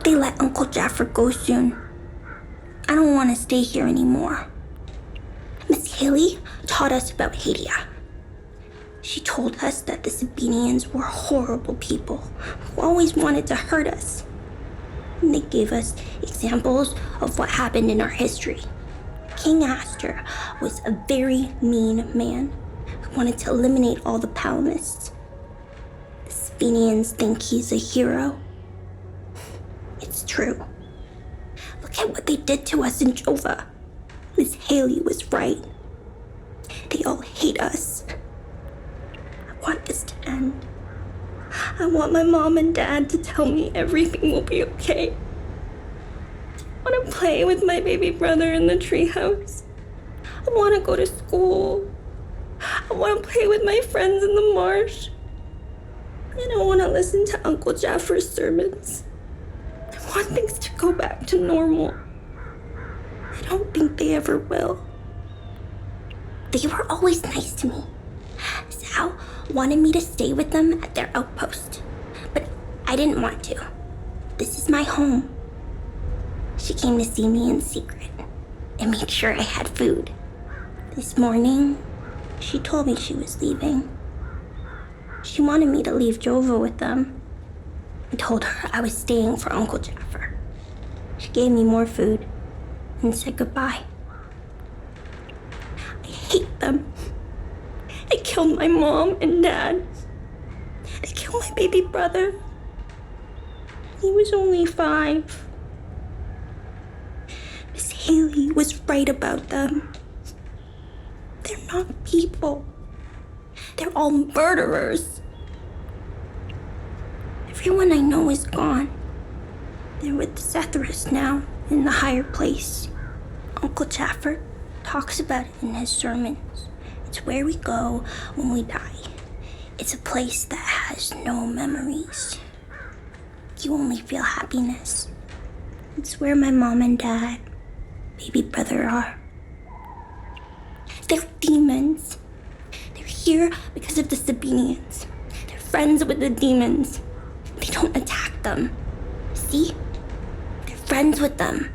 they let Uncle Jaffer go soon. I don't want to stay here anymore. Miss Haley taught us about Hadia. She told us that the Sabinians were horrible people who always wanted to hurt us. And they gave us examples of what happened in our history. King Astor was a very mean man who wanted to eliminate all the Palamists. The Sabinians think he's a hero. It's true. Look at what they did to us in Jova. Miss Haley was right. They all hate us. I want this to end. I want my mom and dad to tell me everything will be okay. I want to play with my baby brother in the treehouse. I want to go to school. I want to play with my friends in the marsh. And I want to listen to Uncle Jaffer's sermons. I want things to go back to normal. I don't think they ever will. They were always nice to me. Sal wanted me to stay with them at their outpost, but I didn't want to. This is my home. She came to see me in secret and made sure I had food. This morning, she told me she was leaving. She wanted me to leave Jova with them. I told her I was staying for Uncle Jaffer. She gave me more food and said goodbye. I hate them. They killed my mom and dad. They killed my baby brother. He was only 5. Miss Haley was right about them. They're not people. They're all murderers. Everyone I know is gone. They're with Zethris now, in the higher place. Uncle Jaffer talks about it in his sermons. It's where we go when we die. It's a place that has no memories. You only feel happiness. It's where my mom and dad, baby brother are. They're demons. They're here because of the Sabinians. They're friends with the demons. They don't attack them. See? They're friends with them.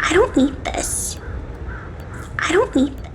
I don't need this. I don't need this.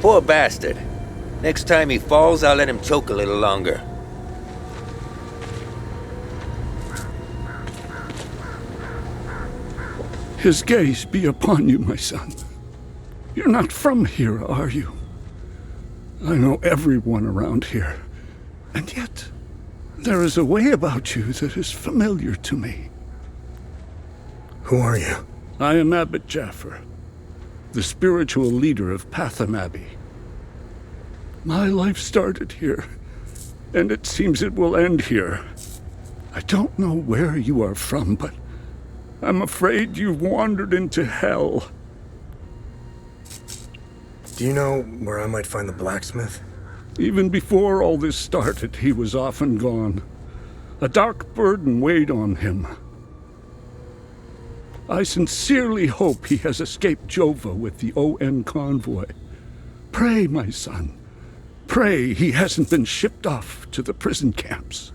Poor bastard. Next time he falls, I'll let him choke a little longer. His gaze be upon you, my son. You're not from here, are you? I know everyone around here, and yet there is a way about you that is familiar to me. Who are you? I am Abbot Jaffer, the spiritual leader of Patham Abbey. My life started here, and it seems it will end here. I don't know where you are from, but I'm afraid you've wandered into hell. Do you know where I might find the blacksmith? Even before all this started, he was off and gone. A dark burden weighed on him. I sincerely hope he has escaped Jova with the ON convoy. Pray, my son. Pray he hasn't been shipped off to the prison camps.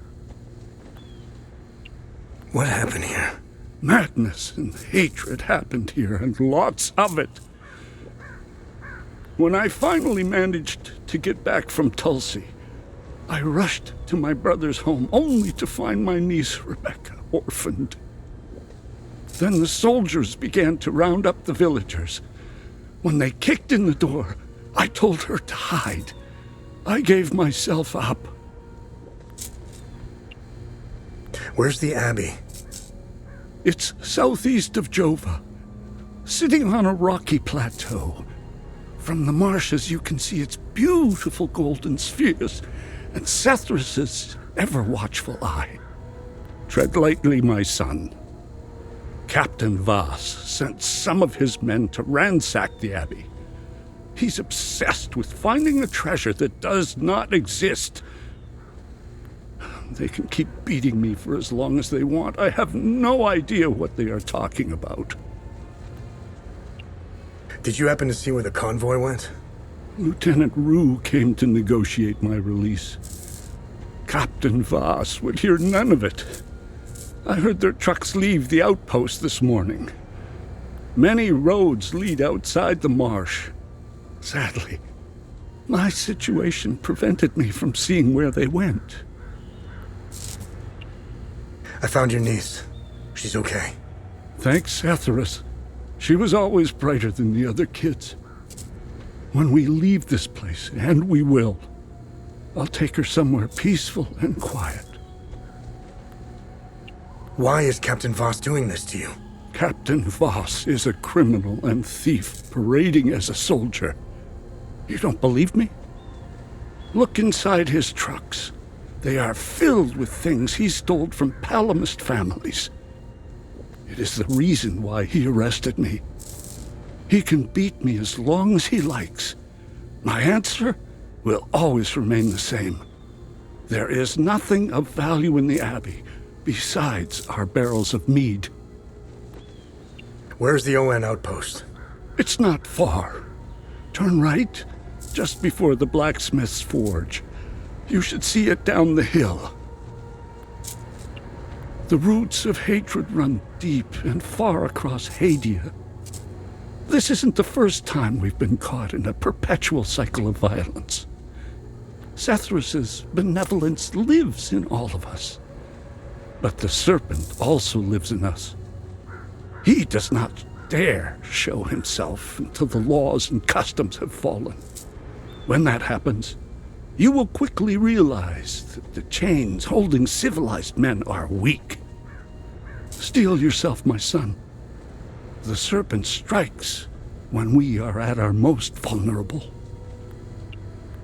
What happened here? Madness and hatred happened here, and lots of it. When I finally managed to get back from Tulsi, I rushed to my brother's home only to find my niece Rebecca orphaned. Then the soldiers began to round up the villagers. When they kicked in the door, I told her to hide. I gave myself up. Where's the abbey? It's southeast of Jova, sitting on a rocky plateau. From the marshes you can see its beautiful golden spheres and Sethrus's ever-watchful eye. Tread lightly, my son. Captain Voss sent some of his men to ransack the abbey. He's obsessed with finding a treasure that does not exist. They can keep beating me for as long as they want. I have no idea what they are talking about. Did you happen to see where the convoy went? Lieutenant Rue came to negotiate my release. Captain Voss would hear none of it. I heard their trucks leave the outpost this morning. Many roads lead outside the marsh. Sadly, my situation prevented me from seeing where they went. I found your niece. She's okay. Thanks, Sethrus. She was always brighter than the other kids. When we leave this place, and we will, I'll take her somewhere peaceful and quiet. Why is Captain Voss doing this to you? Captain Voss is a criminal and thief parading as a soldier. You don't believe me? Look inside his trucks. They are filled with things he stole from Palamist families. It is the reason why he arrested me. He can beat me as long as he likes. My answer will always remain the same. There is nothing of value in the Abbey besides our barrels of mead. Where's the ON outpost? It's not far. Turn right, just before the blacksmith's forge. You should see it down the hill. The roots of hatred run deep and far across Hadia. This isn't the first time we've been caught in a perpetual cycle of violence. Sethrus's benevolence lives in all of us. But the serpent also lives in us. He does not dare show himself until the laws and customs have fallen. When that happens, you will quickly realize that the chains holding civilized men are weak. Steel yourself, my son. The serpent strikes when we are at our most vulnerable.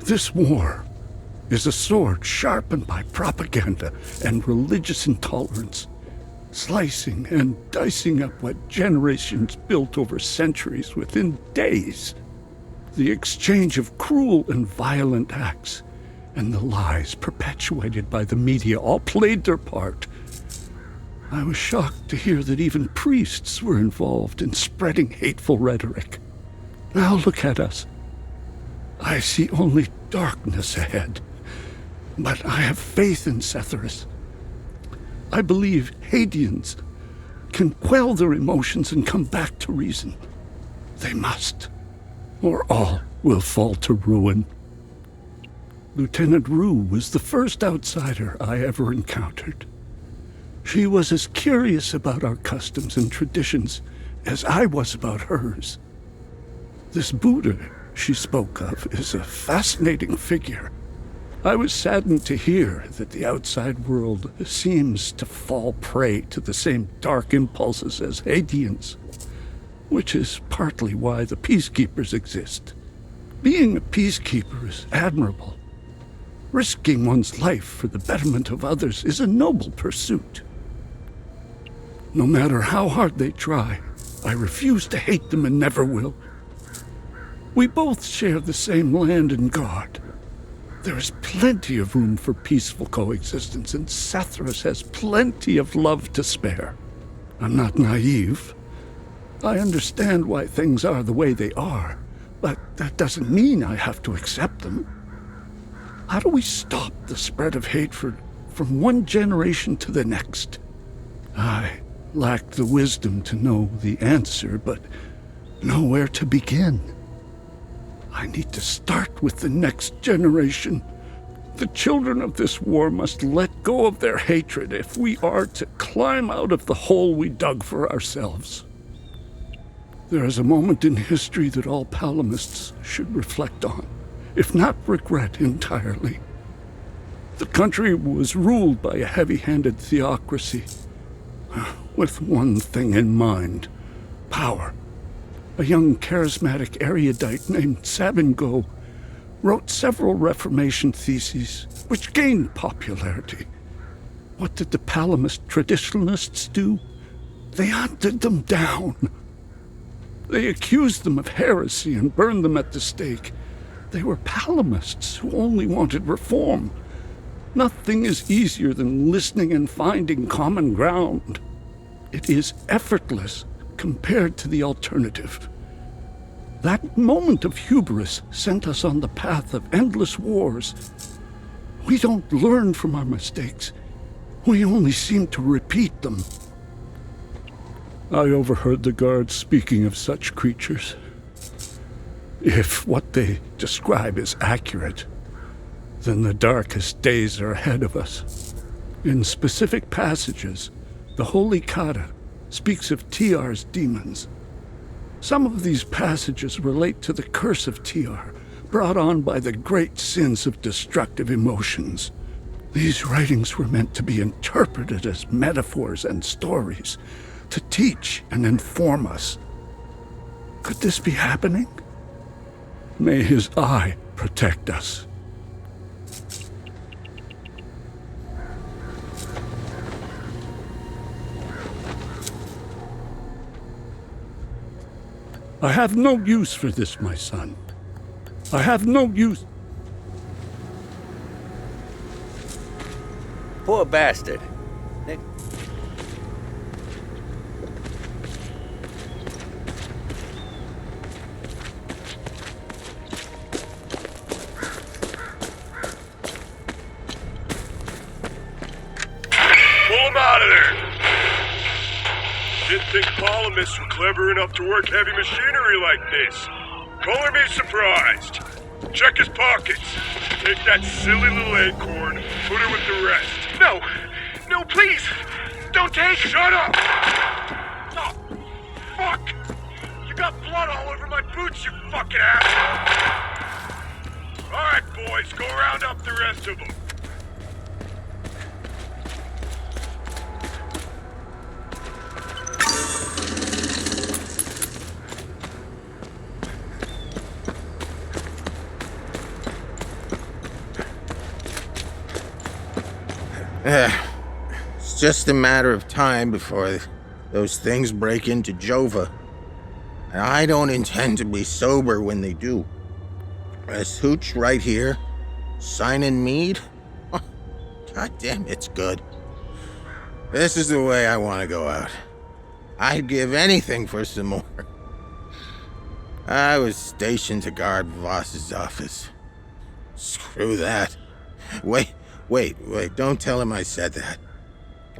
This war is a sword sharpened by propaganda and religious intolerance, slicing and dicing up what generations built over centuries within days. The exchange of cruel and violent acts and the lies perpetuated by the media all played their part. I was shocked to hear that even priests were involved in spreading hateful rhetoric. Now look at us. I see only darkness ahead, but I have faith in Sethrus. I believe Hadians can quell their emotions and come back to reason. They must, or all will fall to ruin. Lieutenant Rue was the first outsider I ever encountered. She was as curious about our customs and traditions as I was about hers. This Buddha she spoke of is a fascinating figure. I was saddened to hear that the outside world seems to fall prey to the same dark impulses as Haitians, which is partly why the peacekeepers exist. Being a peacekeeper is admirable. Risking one's life for the betterment of others is a noble pursuit. No matter how hard they try, I refuse to hate them and never will. We both share the same land and God. There is plenty of room for peaceful coexistence, and Sethras has plenty of love to spare. I'm not naive. I understand why things are the way they are, but that doesn't mean I have to accept them. How do we stop the spread of hatred from one generation to the next? I lack the wisdom to know the answer, but know where to begin. I need to start with the next generation. The children of this war must let go of their hatred if we are to climb out of the hole we dug for ourselves. There is a moment in history that all Palamists should reflect on, if not regret entirely. The country was ruled by a heavy-handed theocracy, with one thing in mind: power. A young charismatic erudite named Sabingo wrote several Reformation theses, which gained popularity. What did the Palamist traditionalists do? They hunted them down. They accused them of heresy and burned them at the stake. They were Palamists who only wanted reform. Nothing is easier than listening and finding common ground. It is effortless compared to the alternative. That moment of hubris sent us on the path of endless wars. We don't learn from our mistakes. We only seem to repeat them. I overheard the guards speaking of such creatures. If what they describe is accurate, then the darkest days are ahead of us. In specific passages, the Holy Kata speaks of Tiar's demons. Some of these passages relate to the curse of Tiar, brought on by the great sins of destructive emotions. These writings were meant to be interpreted as metaphors and stories, to teach and inform us. Could this be happening? May his eye protect us. I have no use for this, my son. I have no use. Poor bastard. Nick. Pull him out of there! Didn't think Palamists were clever enough to work heavy machinery like this. Color me surprised. Check his pockets. Take that silly little acorn, put her with the rest. No! No, please! Don't take... Shut up! Oh, fuck! You got blood all over my boots, you fucking asshole! Alright, boys, go round up the rest of them. It's just a matter of time before those things break into Jova. And I don't intend to be sober when they do. This hooch right here, signing mead? Oh, God damn, it's good. This is the way I want to go out. I'd give anything for some more. I was stationed to guard Voss's office. Screw that. Wait, don't tell him I said that.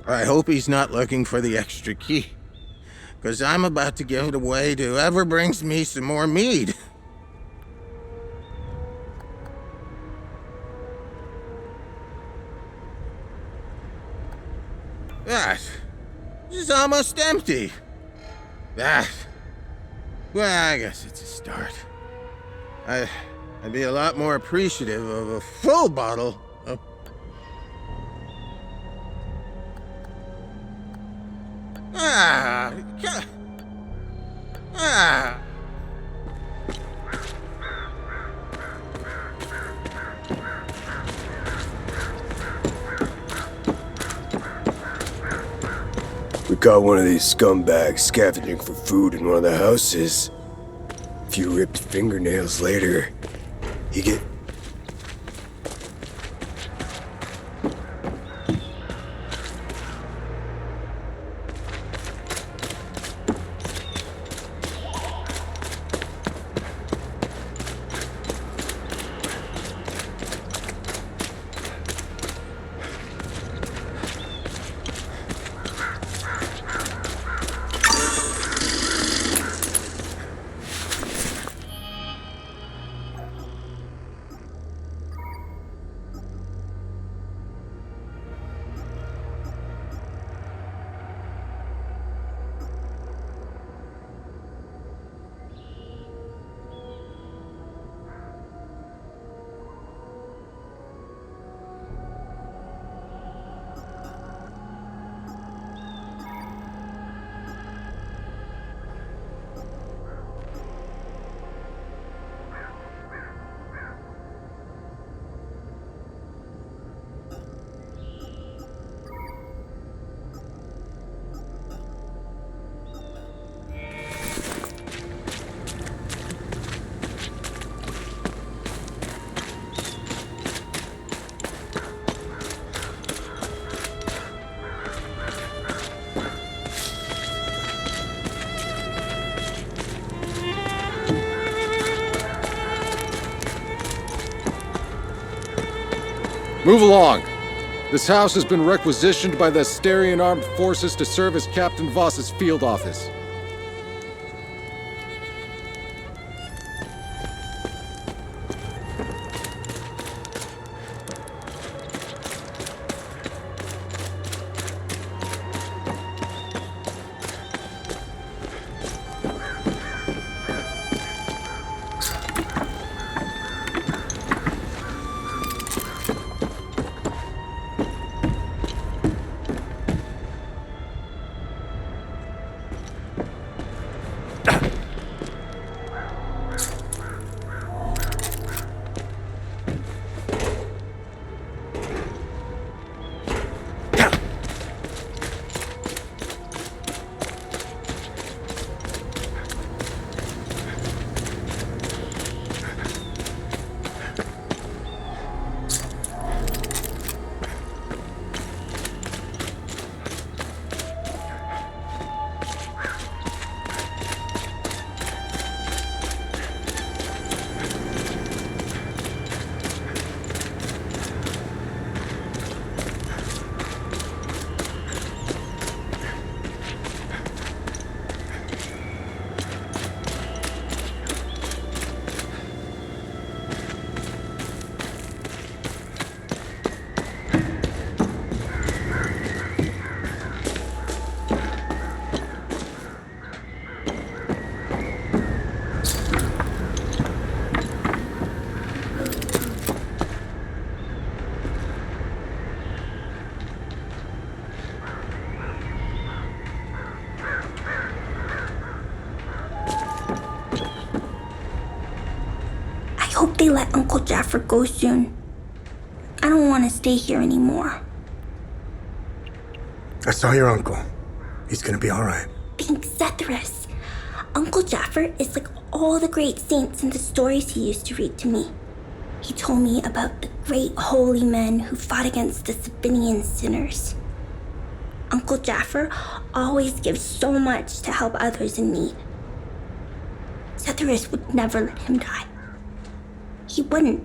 I hope he's not looking for the extra key, 'cause I'm about to give it away to whoever brings me some more mead. That is almost empty. That. Well, I guess it's a start. I'd be a lot more appreciative of a full bottle of... Ah! We caught one of these scumbags scavenging for food in one of the houses. A few ripped fingernails later, you get... Move along. This house has been requisitioned by the Asterian Armed Forces to serve as Captain Voss's field office. I hope they let Uncle Jaffer go soon. I don't want to stay here anymore. I saw your uncle. He's gonna be alright. Thanks, Zethris. Uncle Jaffer is like all the great saints in the stories he used to read to me. He told me about the great holy men who fought against the Sabinian sinners. Uncle Jaffer always gives so much to help others in need. Zethris would never let him die. He wouldn't.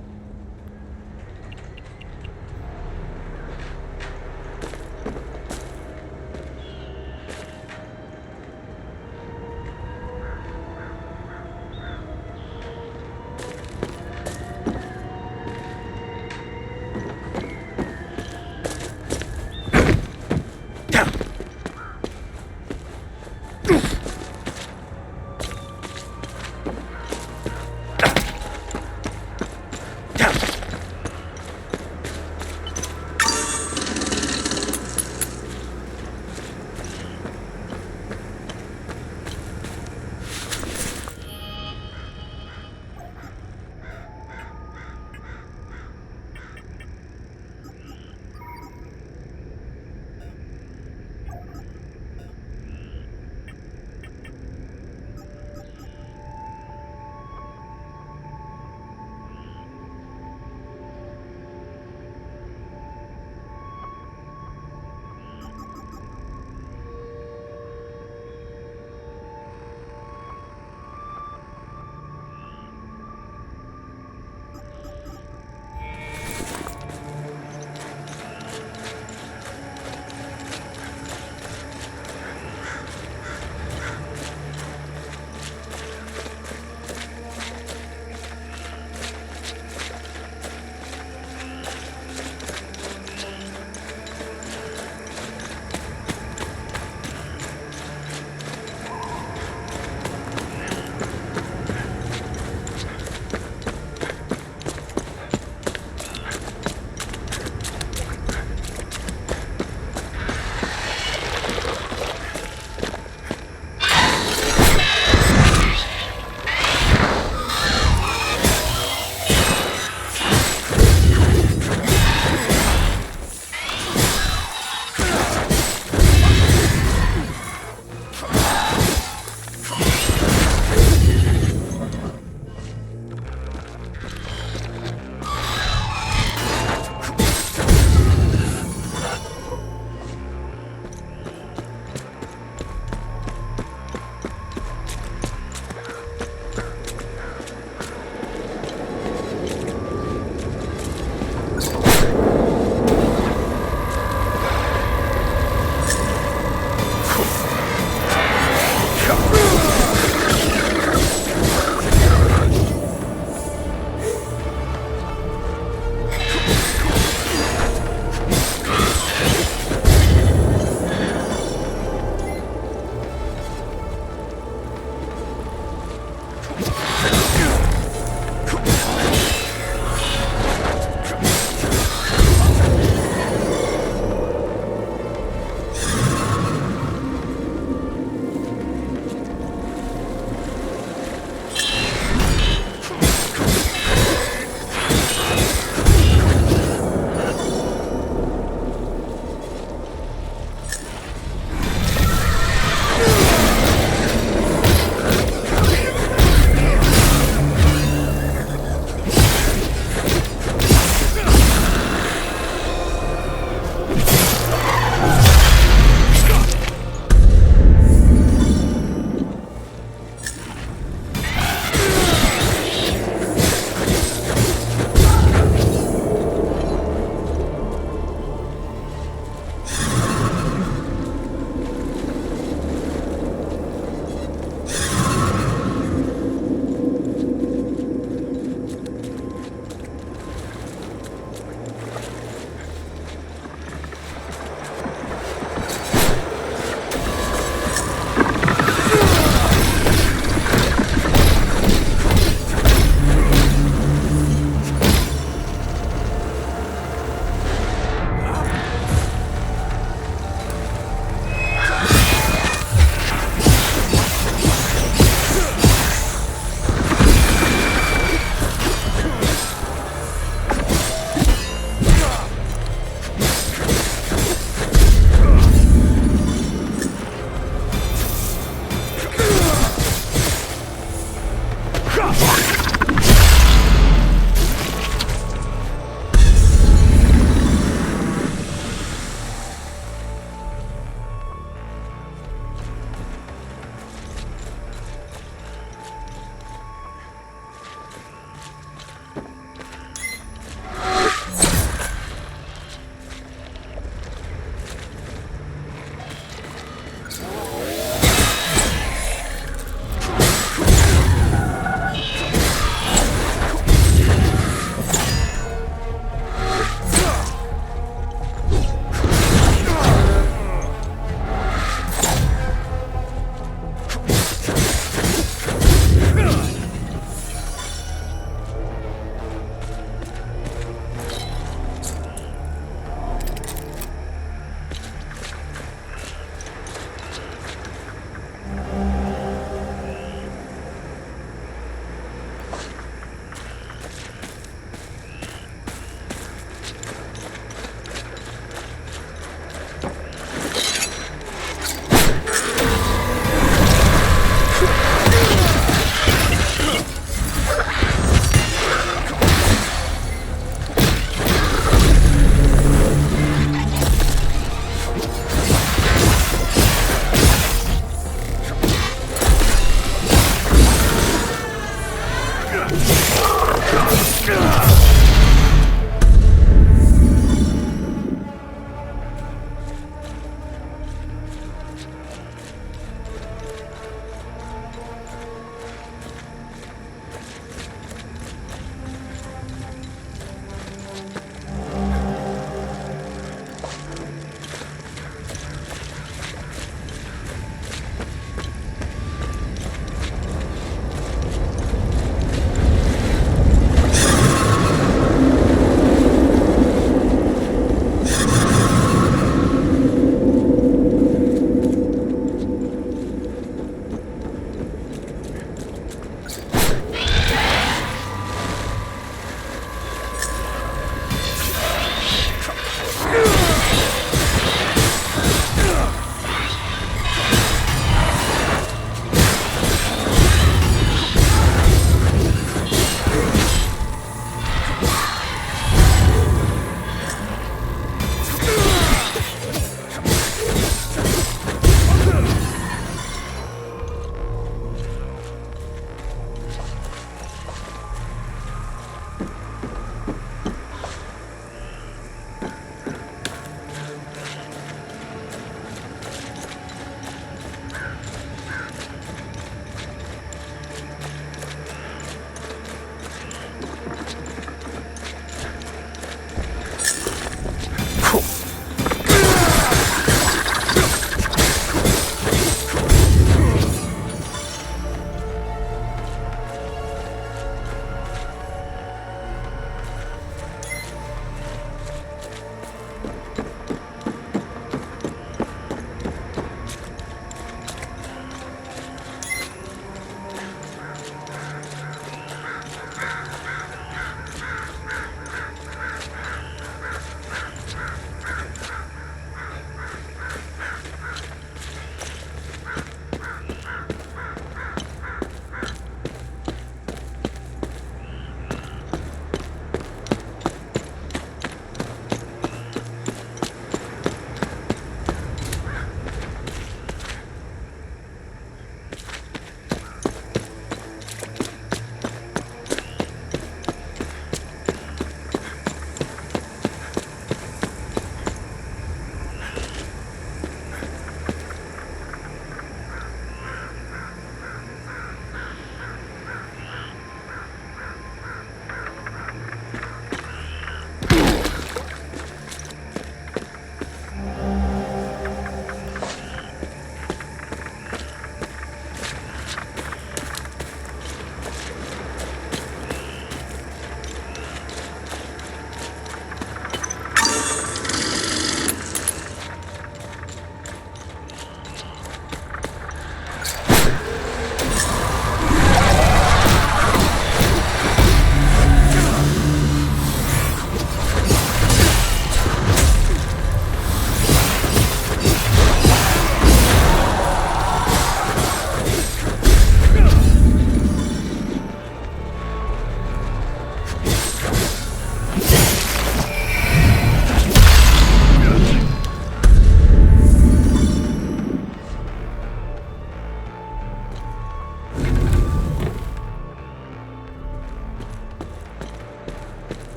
Down!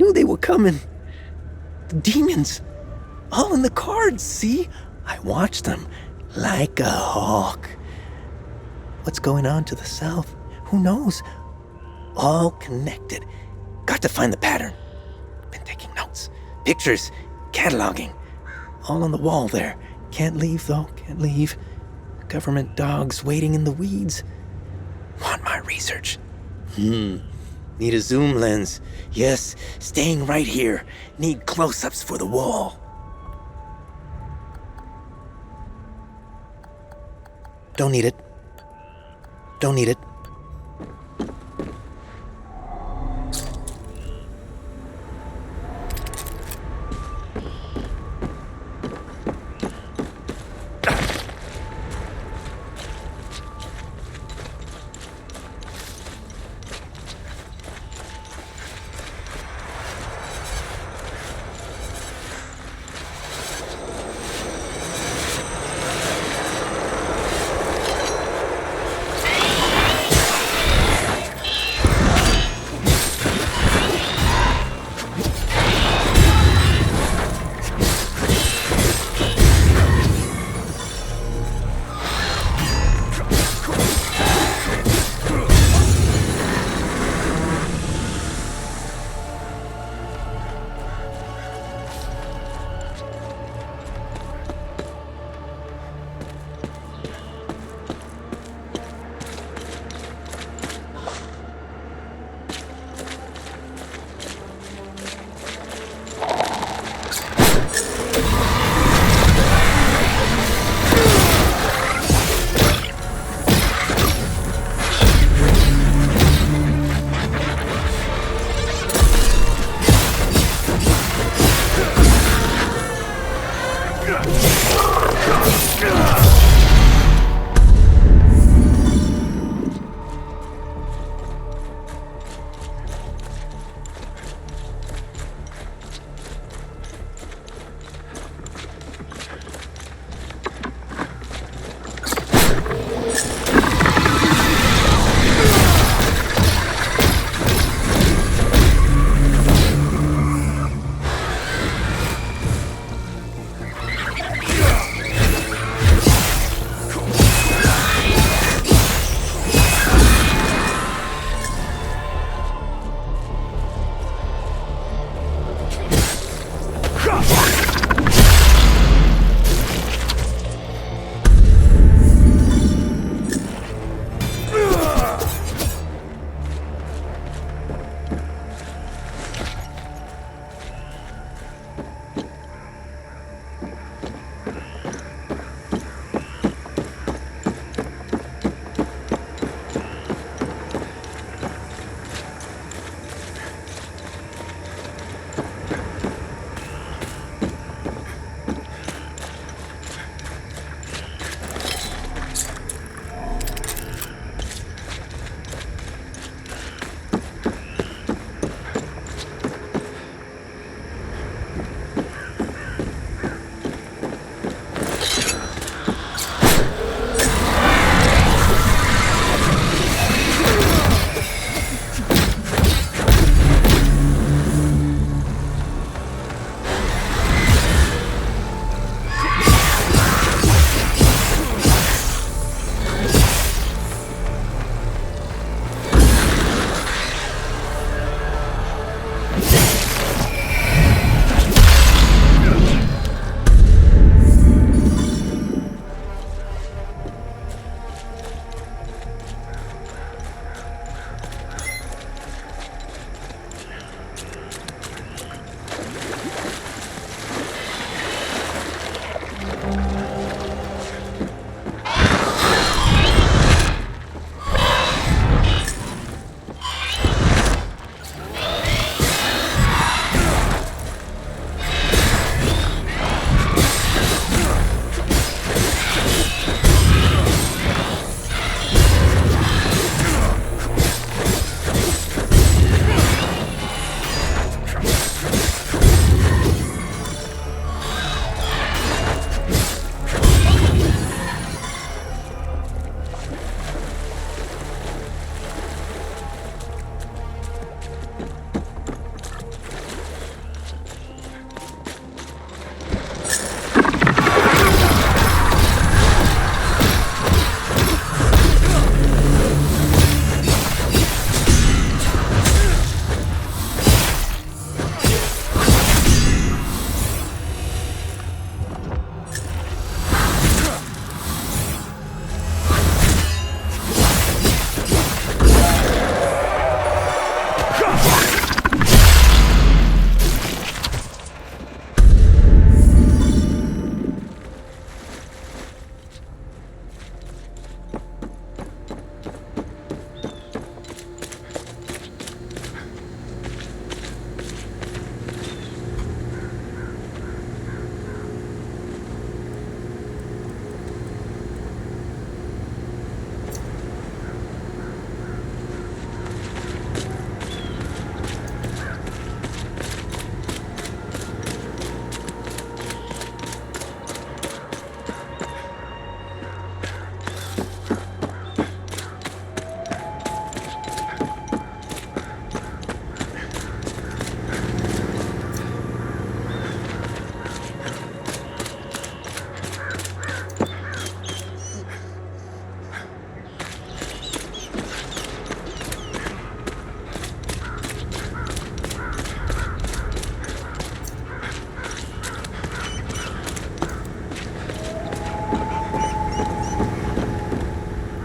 knew they were coming. The demons. All in the cards, see? I watched them like a hawk. What's going on to the south? Who knows? All connected. Got to find the pattern. Been taking notes, pictures, cataloging. All on the wall there. Can't leave, though. Can't leave. Government dogs waiting in the weeds. Want my research. Need a zoom lens. Yes, staying right here. Need close-ups for the wall. Don't need it. Don't need it.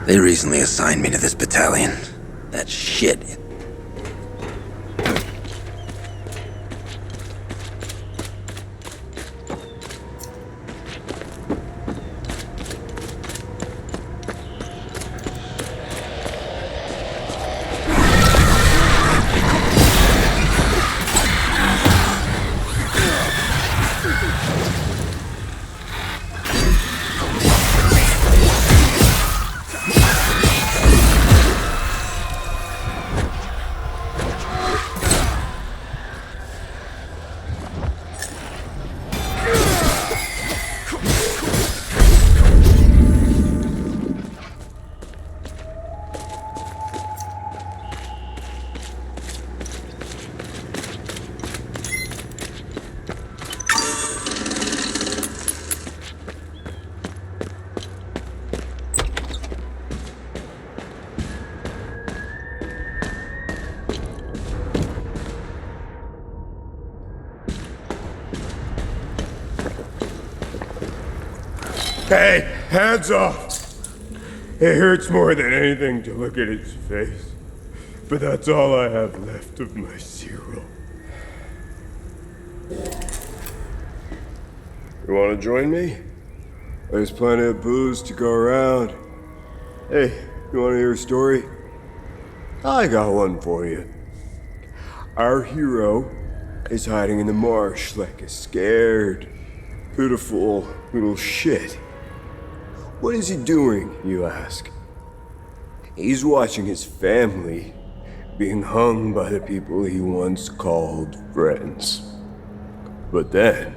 They recently assigned me to this battalion. That shit. Hey, hands off! It hurts more than anything to look at his face, but that's all I have left of my Cyril. You want to join me? There's plenty of booze to go around. Hey, you want to hear a story? I got one for you. Our hero is hiding in the marsh like a scared, pitiful little shit. What is he doing, you ask? He's watching his family being hung by the people he once called friends. But then,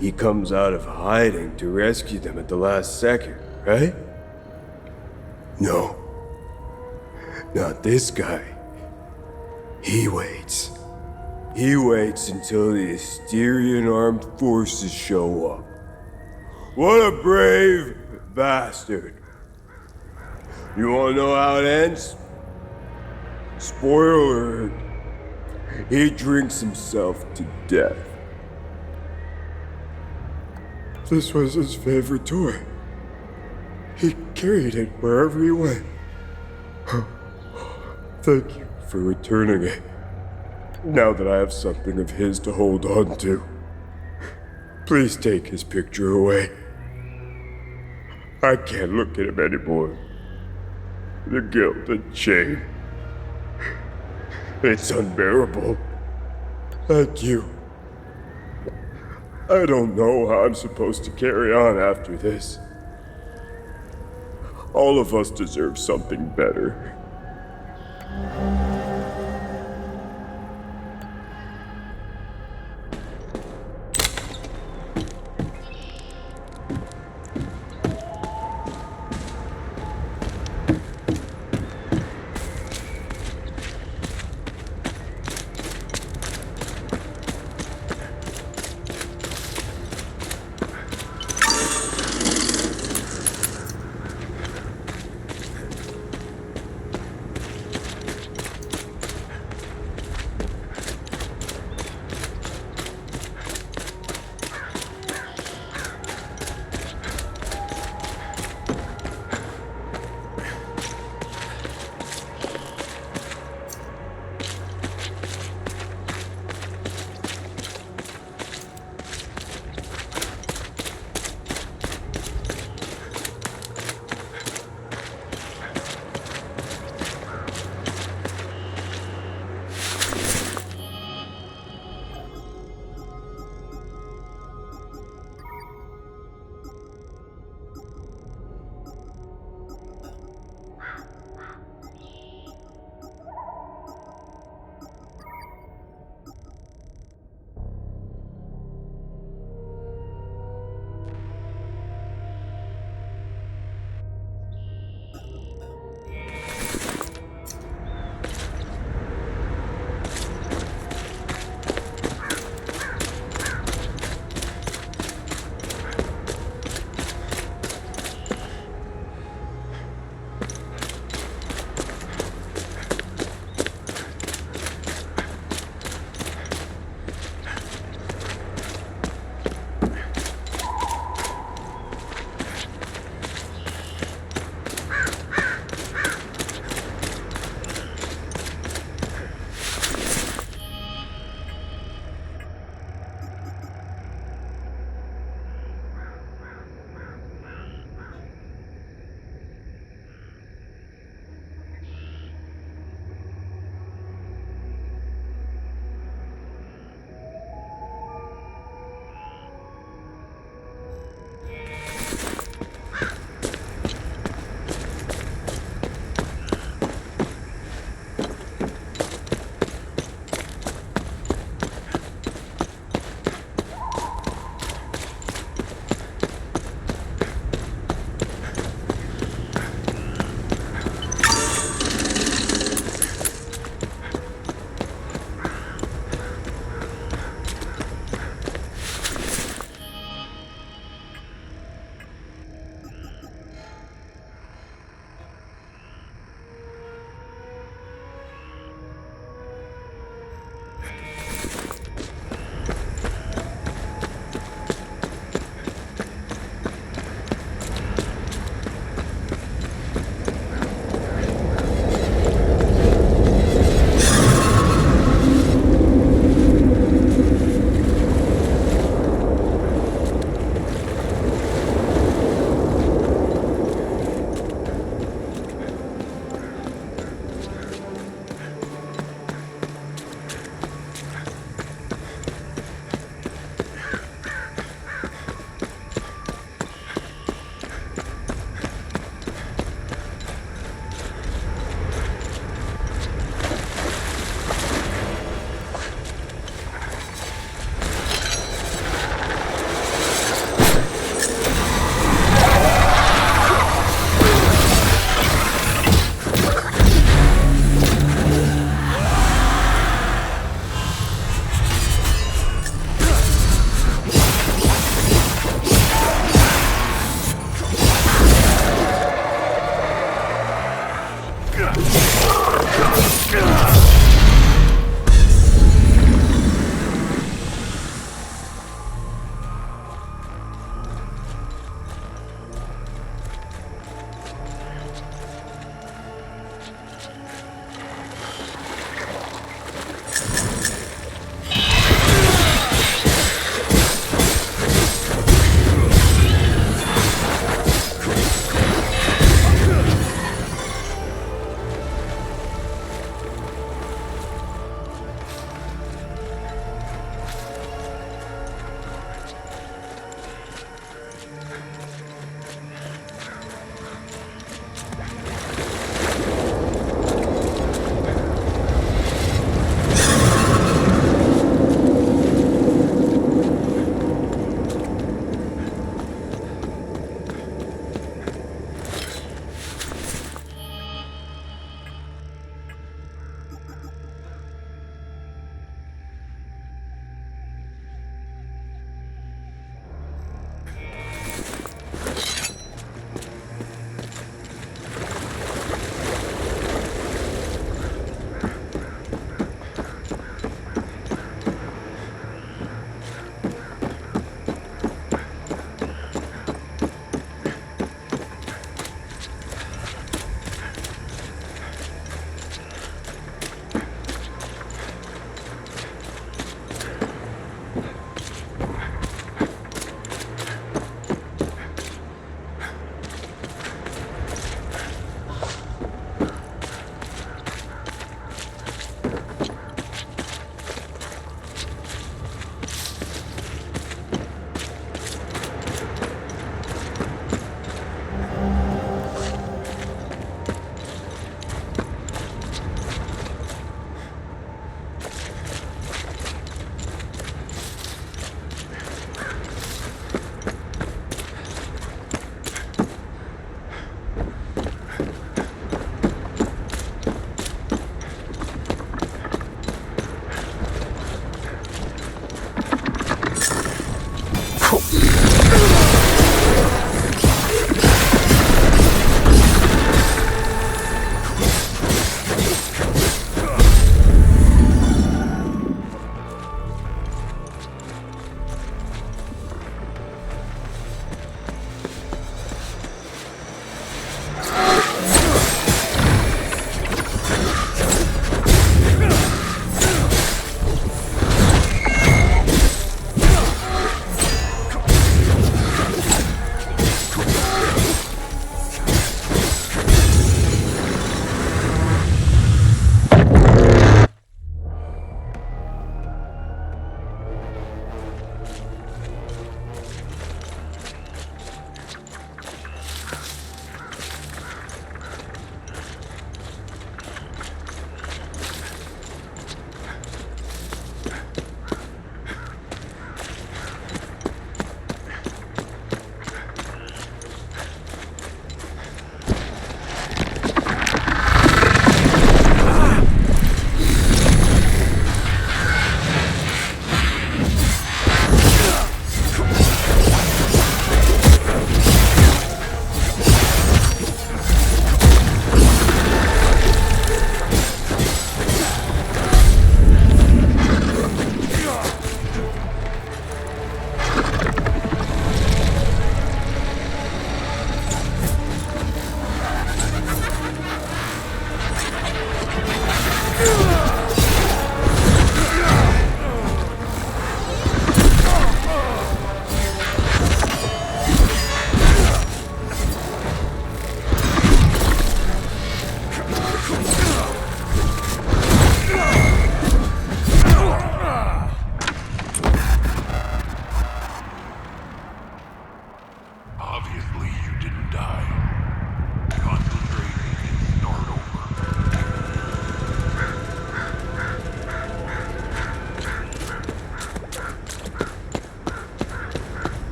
he comes out of hiding to rescue them at the last second, right? No. Not this guy. He waits. He waits until the Asterian armed forces show up. What a brave bastard. You wanna know how it ends? Spoiler alert. He drinks himself to death. This was his favorite toy. He carried it wherever he went. Thank you for returning it. Now that I have something of his to hold on to, please take his picture away. I can't look at him anymore. The guilt and shame. It's unbearable. Thank you. I don't know how I'm supposed to carry on after this. All of us deserve something better.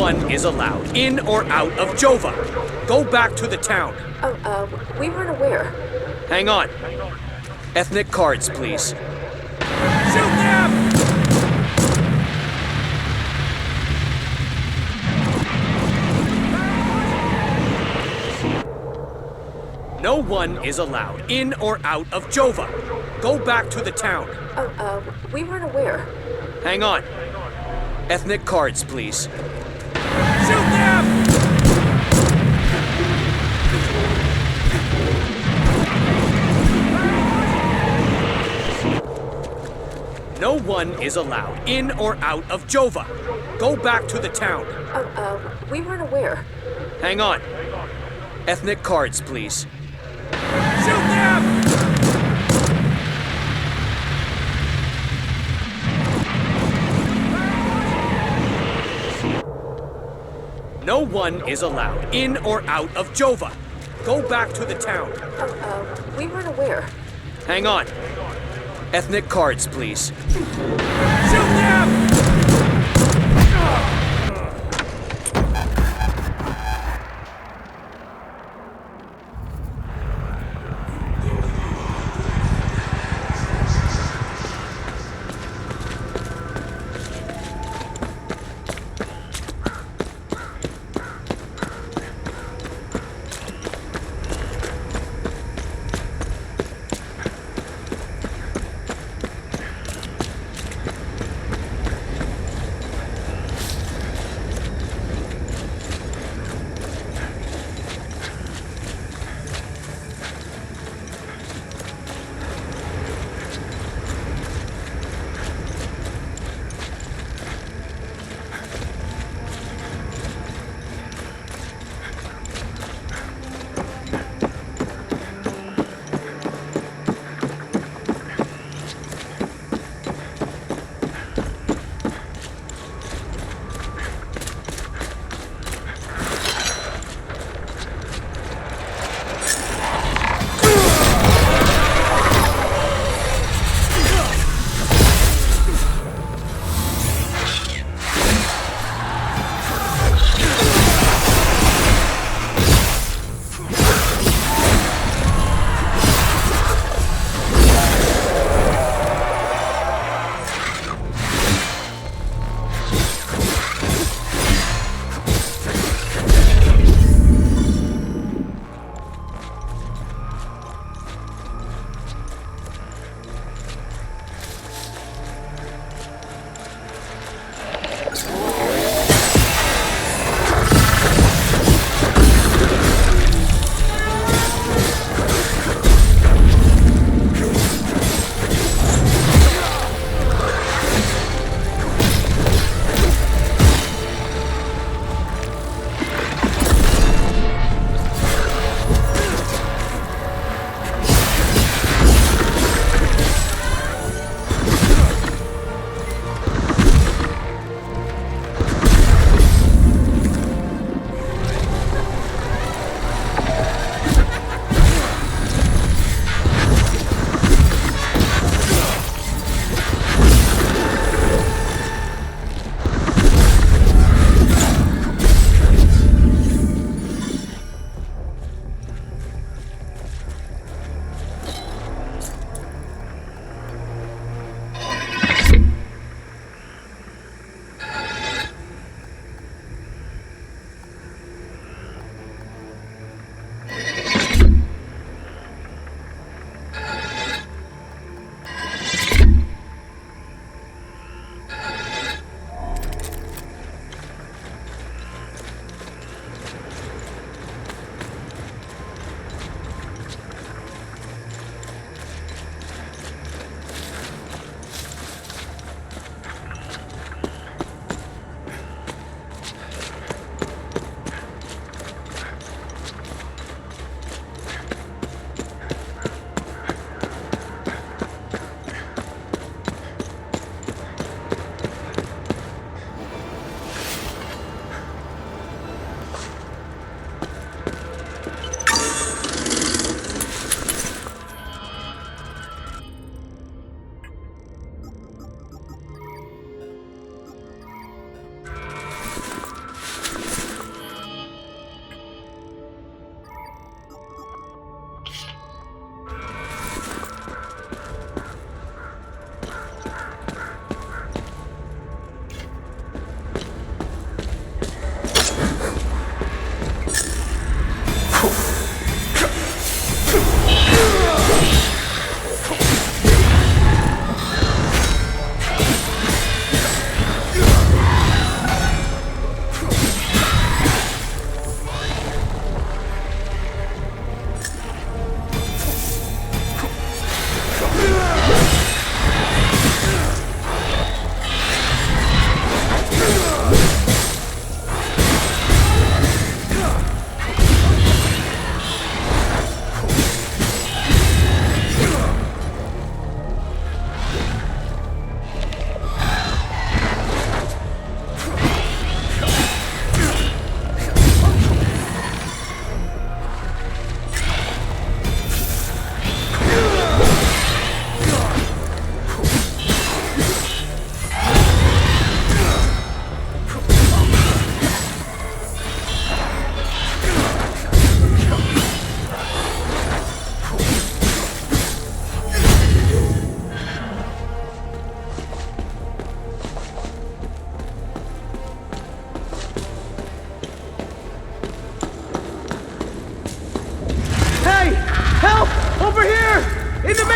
one is allowed in or out of Jova. Go back to the town. We weren't aware. Hang on. Ethnic cards, please. Shoot them! No one is allowed in or out of Jova. Go back to the town. We weren't aware. Hang on. Ethnic cards, please. Shoot them! No one is allowed in or out of Jova. Go back to the town. We weren't aware. Hang on. Ethnic cards, please. Shoot them! No one is allowed in or out of Jova. Go back to the town. We weren't aware. Hang on. Ethnic cards, please. Shoot them!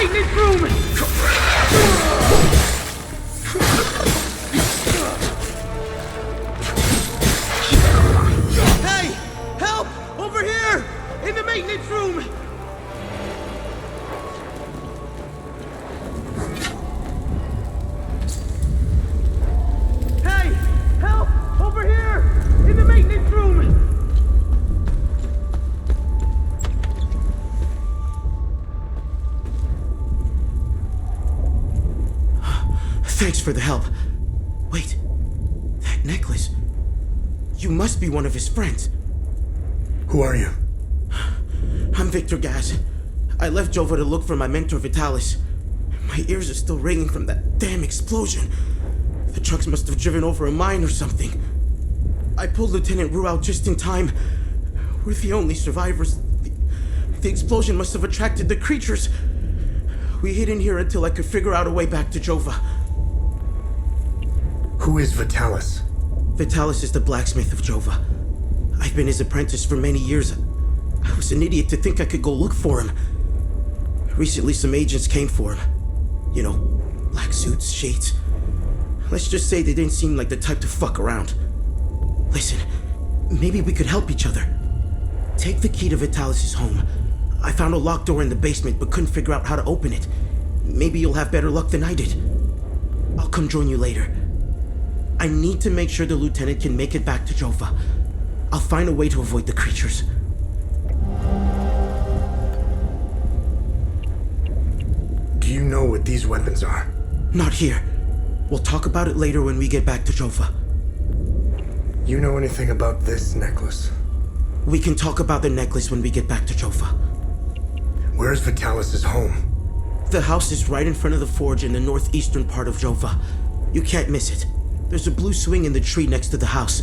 maintenance room! Hey! Help! Over here! In the maintenance room! Hey! Help! Over here! In the maintenance room! Thanks for the help. Wait, that necklace. You must be one of his friends. Who are you? I'm Victor Gaz. I left Jova to look for my mentor Vitalis. My ears are still ringing from that damn explosion. The trucks must have driven over a mine or something. I pulled Lieutenant Rue out just in time. We're the only survivors. The explosion must have attracted the creatures. We hid in here until I could figure out a way back to Jova. Who is Vitalis? Vitalis is the blacksmith of Jova. I've been his apprentice for many years. I was an idiot to think I could go look for him. Recently, some agents came for him. You know, black suits, shades. Let's just say they didn't seem like the type to fuck around. Listen, maybe we could help each other. Take the key to Vitalis' home. I found a locked door in the basement but couldn't figure out how to open it. Maybe you'll have better luck than I did. I'll come join you later. I need to make sure the lieutenant can make it back to Jova. I'll find a way to avoid the creatures. Do you know what these weapons are? Not here. We'll talk about it later when we get back to Jova. You know anything about this necklace? We can talk about the necklace when we get back to Jova. Where's Vitalis' home? The house is right in front of the forge in the northeastern part of Jova. You can't miss it. There's a blue swing in the tree next to the house.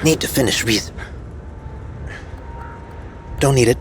Need to finish reason. Don't need it.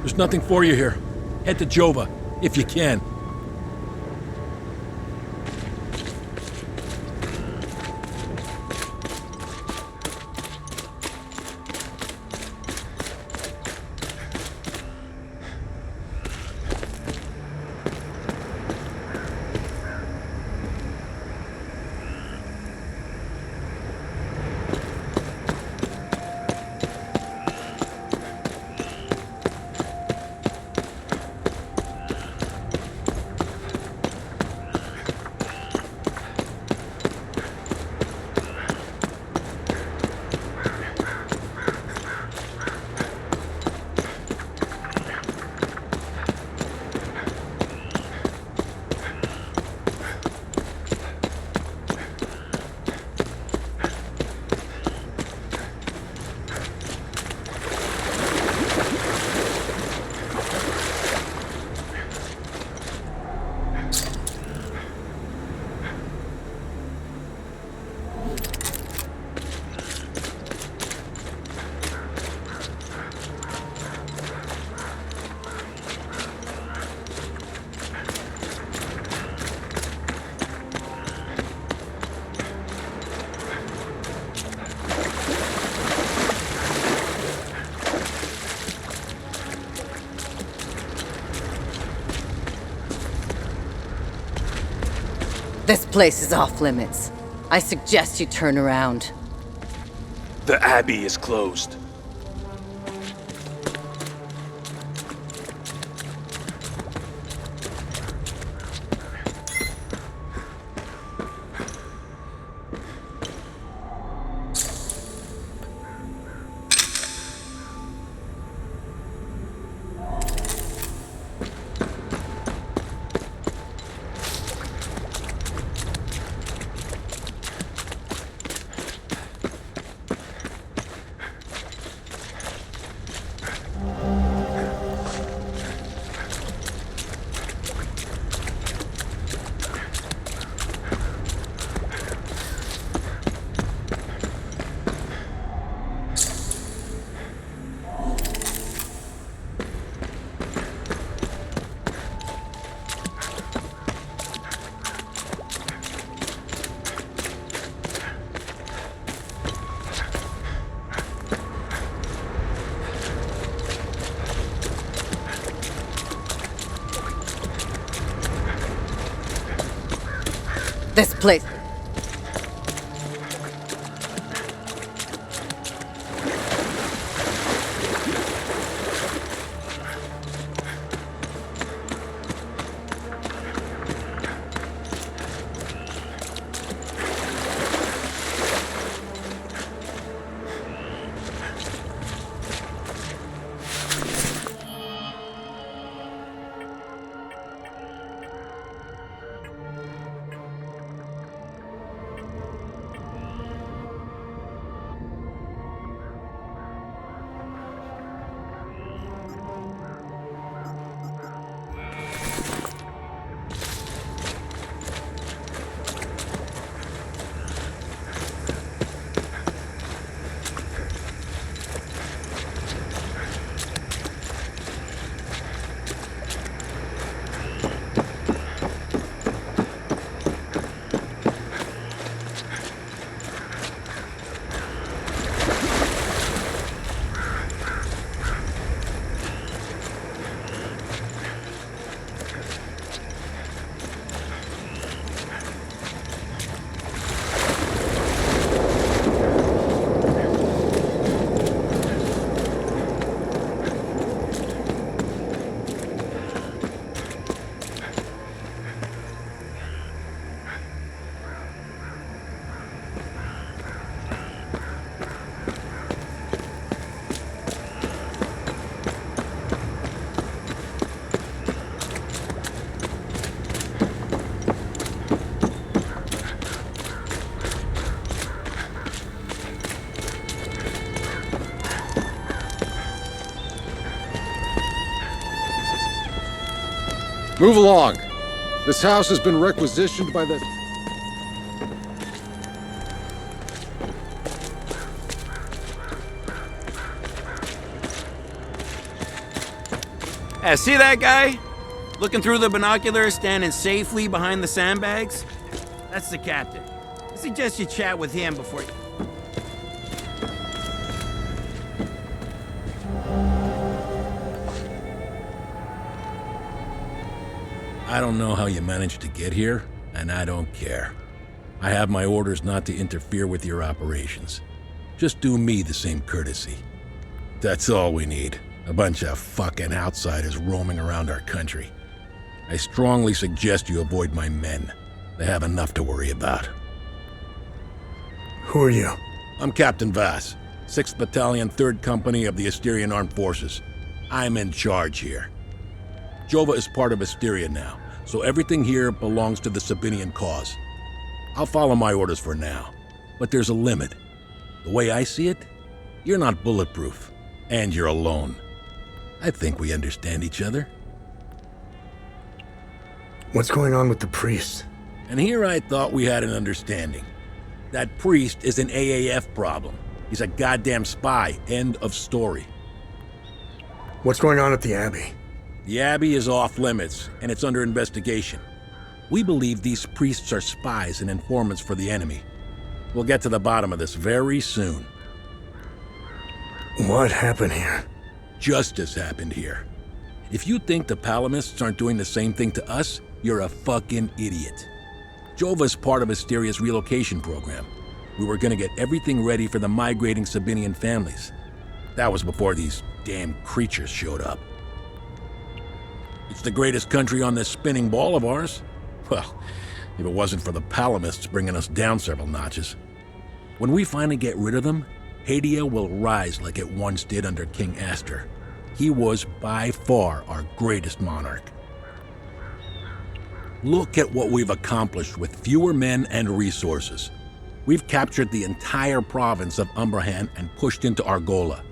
There's nothing for you here. Head to Jova, if you can. This place is off limits. I suggest you turn around. The Abbey is closed. this place. Move along. This house has been requisitioned by the... See that guy? Looking through the binoculars, standing safely behind the sandbags? That's the captain. I suggest you chat with him before you... I don't know how you managed to get here, and I don't care. I have my orders not to interfere with your operations. Just do me the same courtesy. That's all we need. A bunch of fucking outsiders roaming around our country. I strongly suggest you avoid my men. They have enough to worry about. Who are you? I'm Captain Vass, 6th Battalion, 3rd Company of the Asterian Armed Forces. I'm in charge here. Jova is part of Asteria now, so everything here belongs to the Sabinian cause. I'll follow my orders for now, but there's a limit. The way I see it, you're not bulletproof, and you're alone. I think we understand each other. What's going on with the priest? And here I thought we had an understanding. That priest is an AAF problem. He's a goddamn spy. End of story. What's going on at the Abbey? The Abbey is off limits, and it's under investigation. We believe these priests are spies and informants for the enemy. We'll get to the bottom of this very soon. What happened here? Justice happened here. If you think the Palamists aren't doing the same thing to us, you're a fucking idiot. Jova's part of Asteria's relocation program. We were gonna get everything ready for the migrating Sabinian families. That was before these damn creatures showed up. It's the greatest country on this spinning ball of ours. Well, if it wasn't for the Palamists bringing us down several notches. When we finally get rid of them, Hadia will rise like it once did under King Aster. He was by far our greatest monarch. Look at what we've accomplished with fewer men and resources. We've captured the entire province of Umbrahan and pushed into Argola.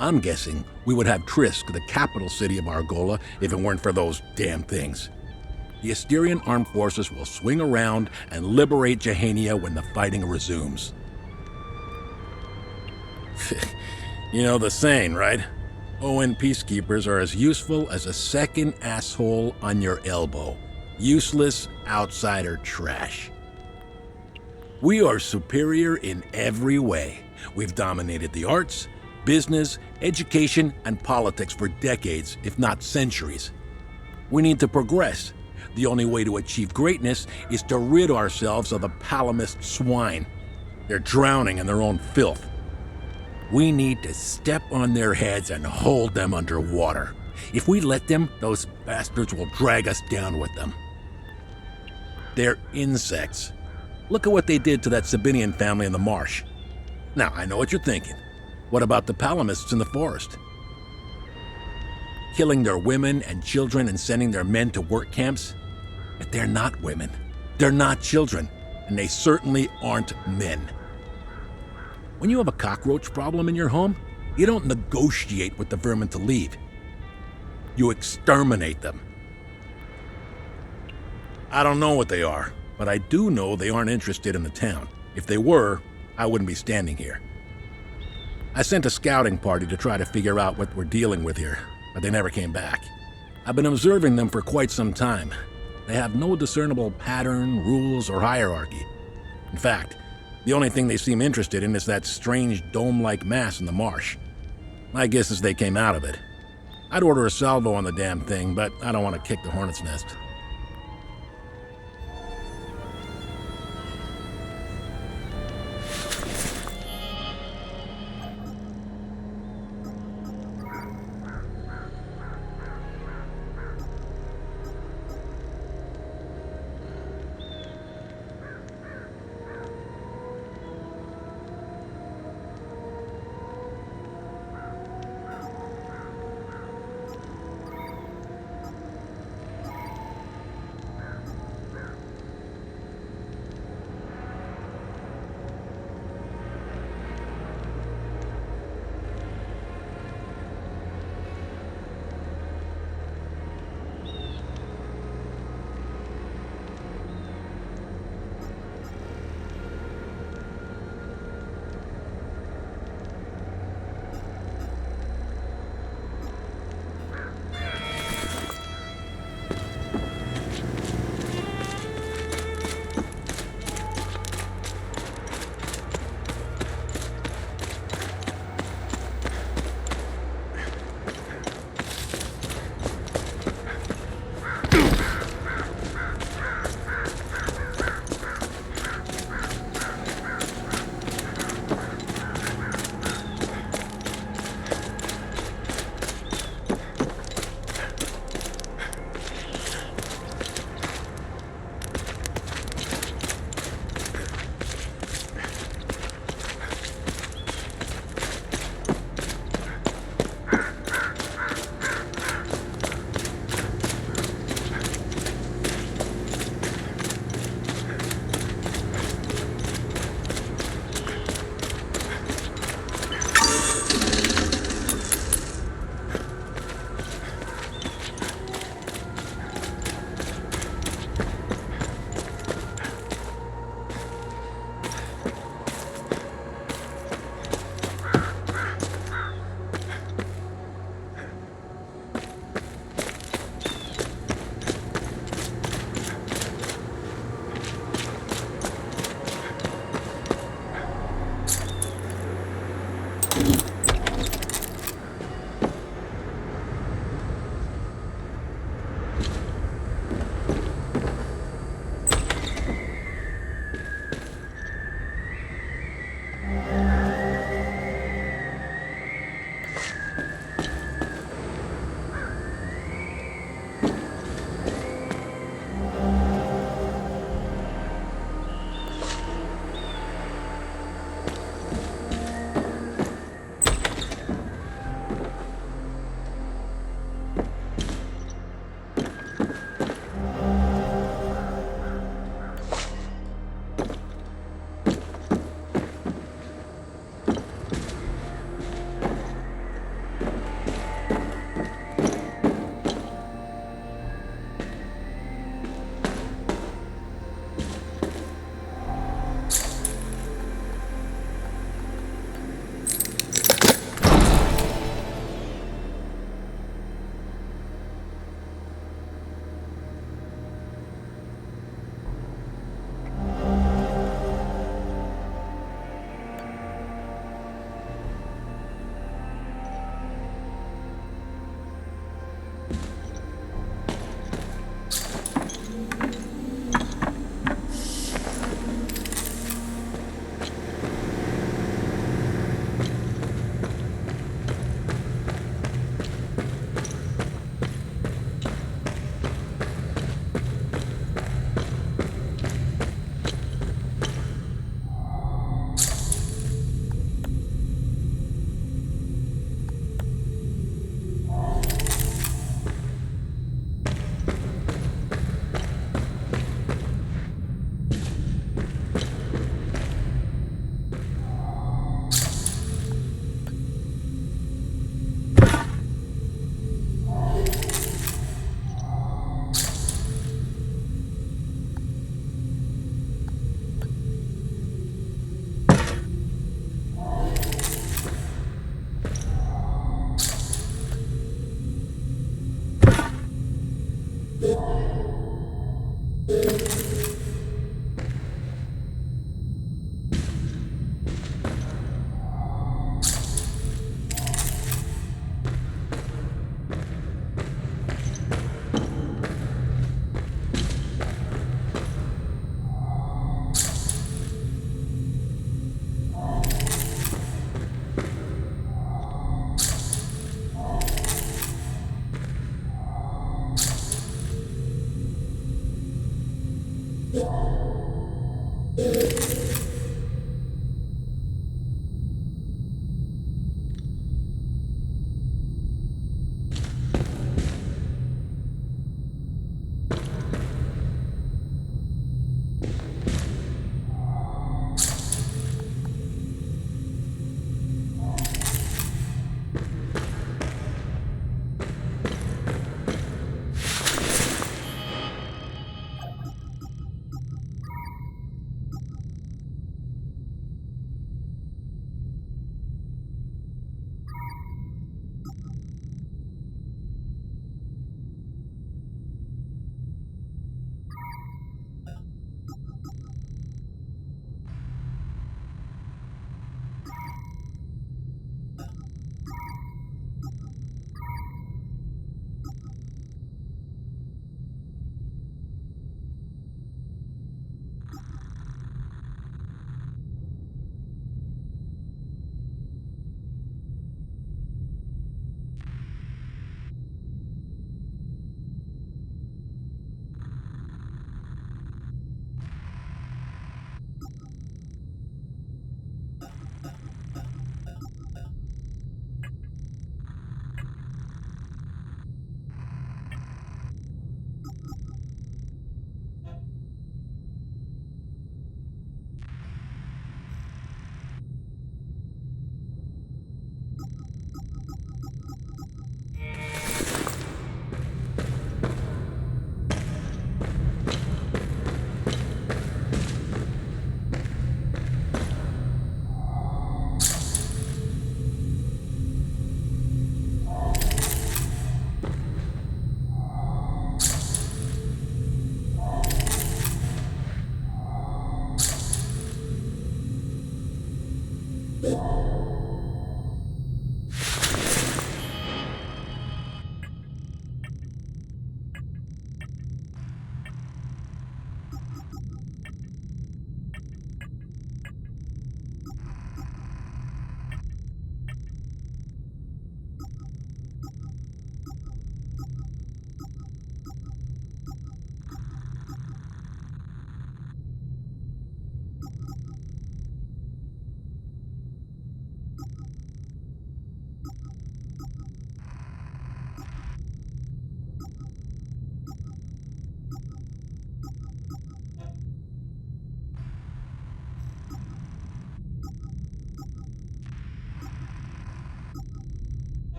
I'm guessing we would have Trisk, the capital city of Argola, if it weren't for those damn things. The Asterian armed forces will swing around and liberate Jahania when the fighting resumes. You know the saying, right? ON peacekeepers are as useful as a second asshole on your elbow. Useless outsider trash. We are superior in every way. We've dominated the arts, business, education, and politics for decades, if not centuries. We need to progress. The only way to achieve greatness is to rid ourselves of the Palamist swine. They're drowning in their own filth. We need to step on their heads and hold them underwater. If we let them, those bastards will drag us down with them. They're insects. Look at what they did to that Sabinian family in the marsh. Now, I know what you're thinking. What about the Palamists in the forest? Killing their women and children and sending their men to work camps? But they're not women. They're not children. And they certainly aren't men. When you have a cockroach problem in your home, you don't negotiate with the vermin to leave. You exterminate them. I don't know what they are, but I do know they aren't interested in the town. If they were, I wouldn't be standing here. I sent a scouting party to try to figure out what we're dealing with here, but they never came back. I've been observing them for quite some time. They have no discernible pattern, rules, or hierarchy. In fact, the only thing they seem interested in is that strange dome-like mass in the marsh. My guess is they came out of it. I'd order a salvo on the damn thing, but I don't want to kick the hornet's nest.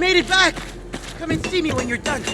made it back! Come and see me when you're done.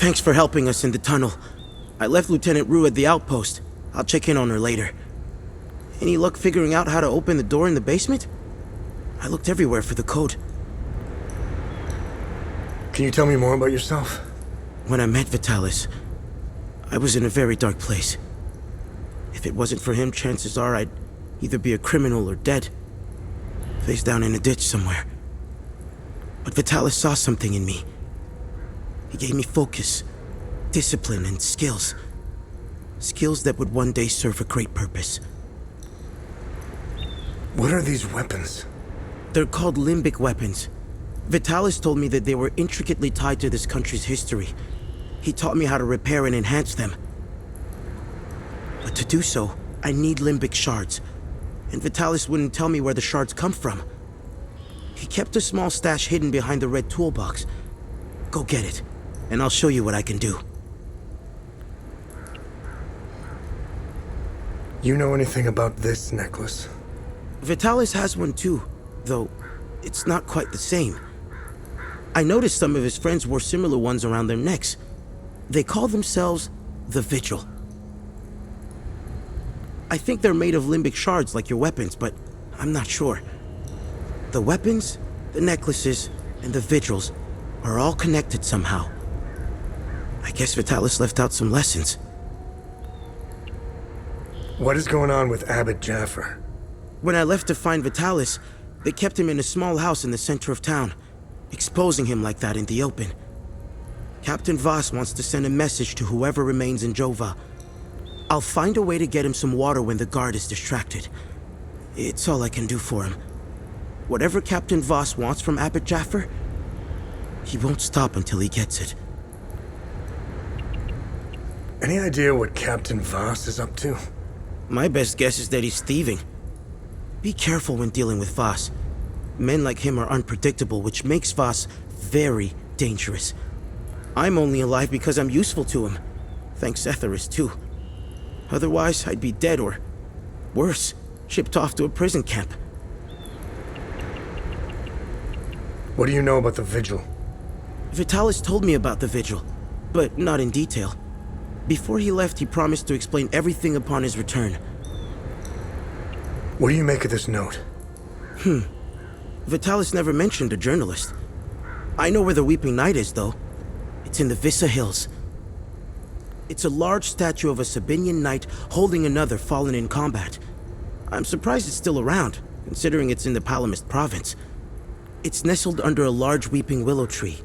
Thanks for helping us in the tunnel. I left Lieutenant Rue at the outpost. I'll check in on her later. Any luck figuring out how to open the door in the basement? I looked everywhere for the code. Can you tell me more about yourself? When I met Vitalis, I was in a very dark place. If it wasn't for him, chances are I'd either be a criminal or dead. Face down in a ditch somewhere. But Vitalis saw something in me. He gave me focus, discipline, and skills. Skills that would one day serve a great purpose. What are these weapons? They're called limbic weapons. Vitalis told me that they were intricately tied to this country's history. He taught me how to repair and enhance them. But to do so, I need limbic shards. And Vitalis wouldn't tell me where the shards come from. He kept a small stash hidden behind the red toolbox. Go get it, and I'll show you what I can do. You know anything about this necklace? Vitalis has one too, though it's not quite the same. I noticed some of his friends wore similar ones around their necks. They call themselves the Vigil. I think they're made of limbic shards like your weapons, but I'm not sure. The weapons, the necklaces, and the Vigils are all connected somehow. I guess Vitalis left out some lessons. What is going on with Abbot Jaffer? When I left to find Vitalis, they kept him in a small house in the center of town, exposing him like that in the open. Captain Voss wants to send a message to whoever remains in Jova. I'll find a way to get him some water when the guard is distracted. It's all I can do for him. Whatever Captain Voss wants from Abbot Jaffer, he won't stop until he gets it. Any idea what Captain Voss is up to? My best guess is that he's thieving. Be careful when dealing with Voss. Men like him are unpredictable, which makes Voss very dangerous. I'm only alive because I'm useful to him. Thanks Etheris, too. Otherwise, I'd be dead or, worse, shipped off to a prison camp. What do you know about the Vigil? Vitalis told me about the Vigil, but not in detail. Before he left, he promised to explain everything upon his return. What do you make of this note? Vitalis never mentioned a journalist. I know where the Weeping Knight is, though. It's in the Vissa Hills. It's a large statue of a Sabinian knight holding another fallen in combat. I'm surprised it's still around, considering it's in the Palamist province. It's nestled under a large weeping willow tree.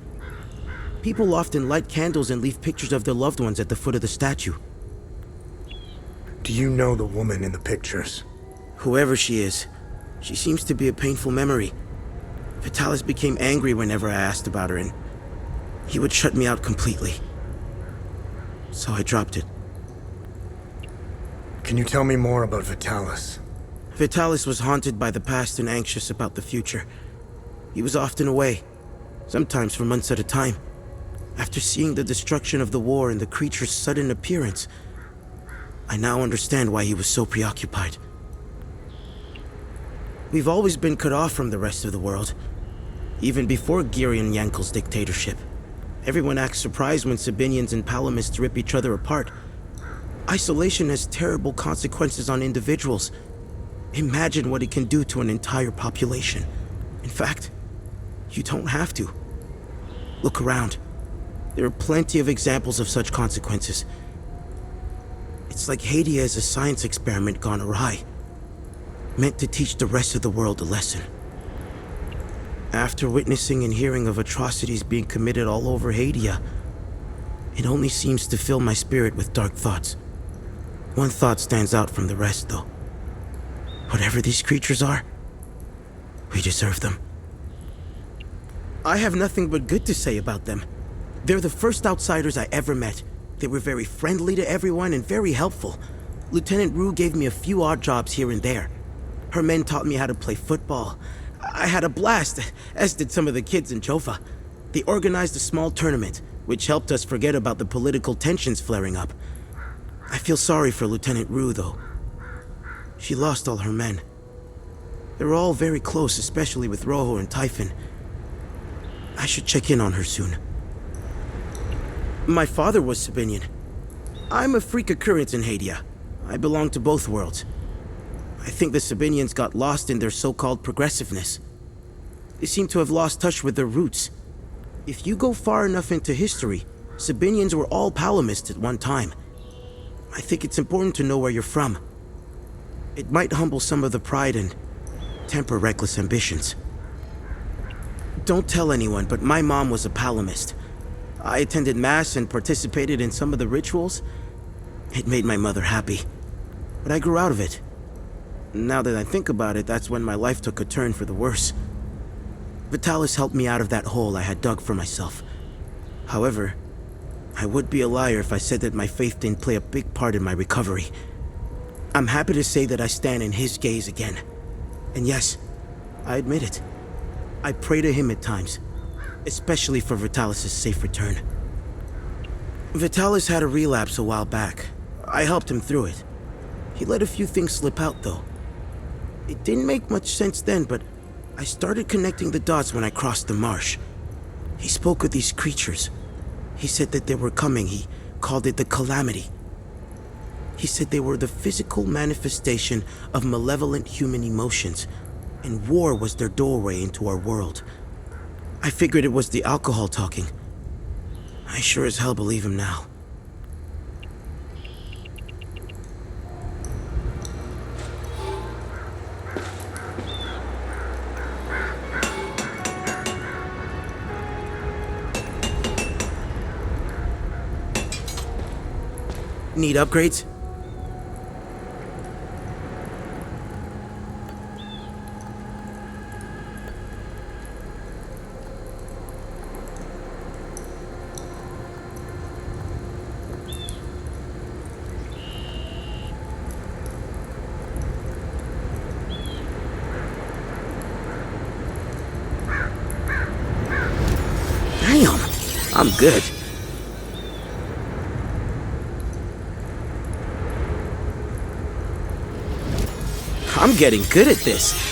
People often light candles and leave pictures of their loved ones at the foot of the statue. Do you know the woman in the pictures? Whoever she is, she seems to be a painful memory. Vitalis became angry whenever I asked about her, and he would shut me out completely. So I dropped it. Can you tell me more about Vitalis? Vitalis was haunted by the past and anxious about the future. He was often away, sometimes for months at a time. After seeing the destruction of the war and the creature's sudden appearance, I now understand why he was so preoccupied. We've always been cut off from the rest of the world, even before Girion Yankel's dictatorship. Everyone acts surprised when Sabinians and Palamists rip each other apart. Isolation has terrible consequences on individuals. Imagine what it can do to an entire population. In fact, you don't have to. Look around. There are plenty of examples of such consequences. It's like Hadia is a science experiment gone awry, meant to teach the rest of the world a lesson. After witnessing and hearing of atrocities being committed all over Hadia, It only seems to fill my spirit with dark thoughts. One thought stands out from the rest, though. Whatever these creatures are, we deserve them. I have nothing but good to say about them. They're the first outsiders I ever met. They were very friendly to everyone and very helpful. Lieutenant Rue gave me a few odd jobs here and there. Her men taught me how to play football. I had a blast, as did some of the kids in Jova. They organized a small tournament, which helped us forget about the political tensions flaring up. I feel sorry for Lieutenant Rue, though. She lost all her men. They were all very close, especially with Rojo and Typhon. I should check in on her soon. My father was Sabinian. I'm a freak occurrence in Hadia. I belong to both worlds. I think the Sabinians got lost in their so-called progressiveness. They seem to have lost touch with their roots. If you go far enough into history, Sabinians were all Palamists at one time. I think it's important to know where you're from. It might humble some of the pride and temper reckless ambitions. Don't tell anyone, but my mom was a Palamist. I attended Mass and participated in some of the rituals. It made my mother happy. But I grew out of it. Now that I think about it, that's when my life took a turn for the worse. Vitalis helped me out of that hole I had dug for myself. However, I would be a liar if I said that my faith didn't play a big part in my recovery. I'm happy to say that I stand in his gaze again. And yes, I admit it. I pray to him at times, especially for Vitalis' safe return. Vitalis had a relapse a while back. I helped him through it. He let a few things slip out, though. It didn't make much sense then, but I started connecting the dots when I crossed the marsh. He spoke of these creatures. He said that they were coming. He called it the Calamity. He said they were the physical manifestation of malevolent human emotions, and war was their doorway into our world. I figured it was the alcohol talking. I sure as hell believe him now. Need upgrades? Damn, I'm good. I'm getting good at this.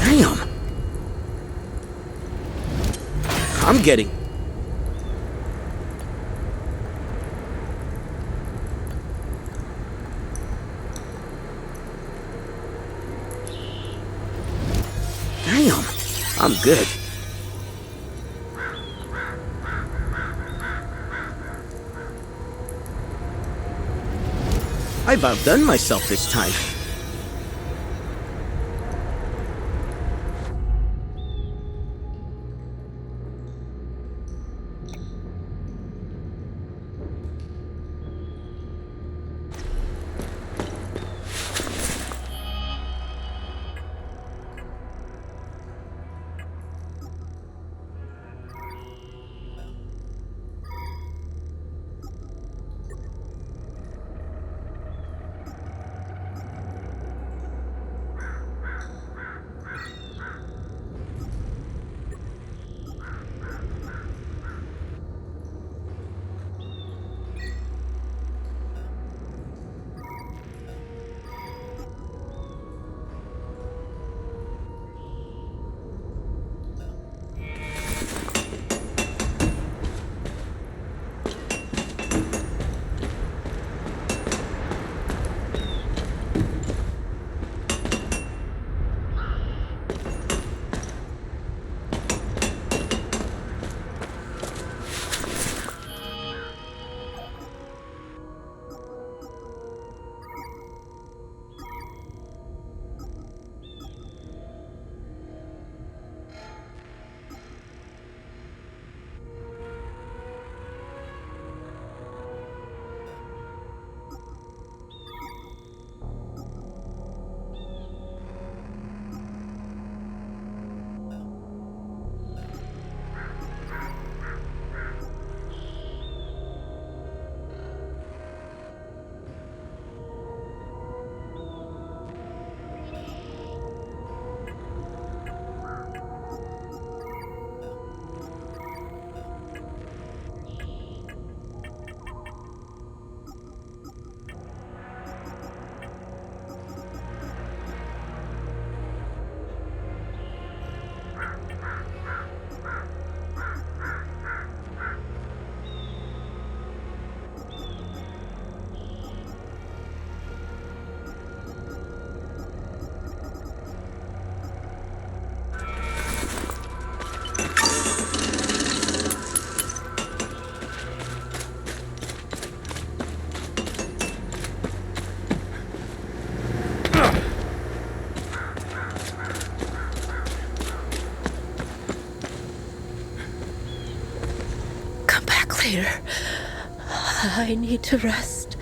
Damn. I'm getting... Damn. I'm good. I've outdone myself this time. I need to rest.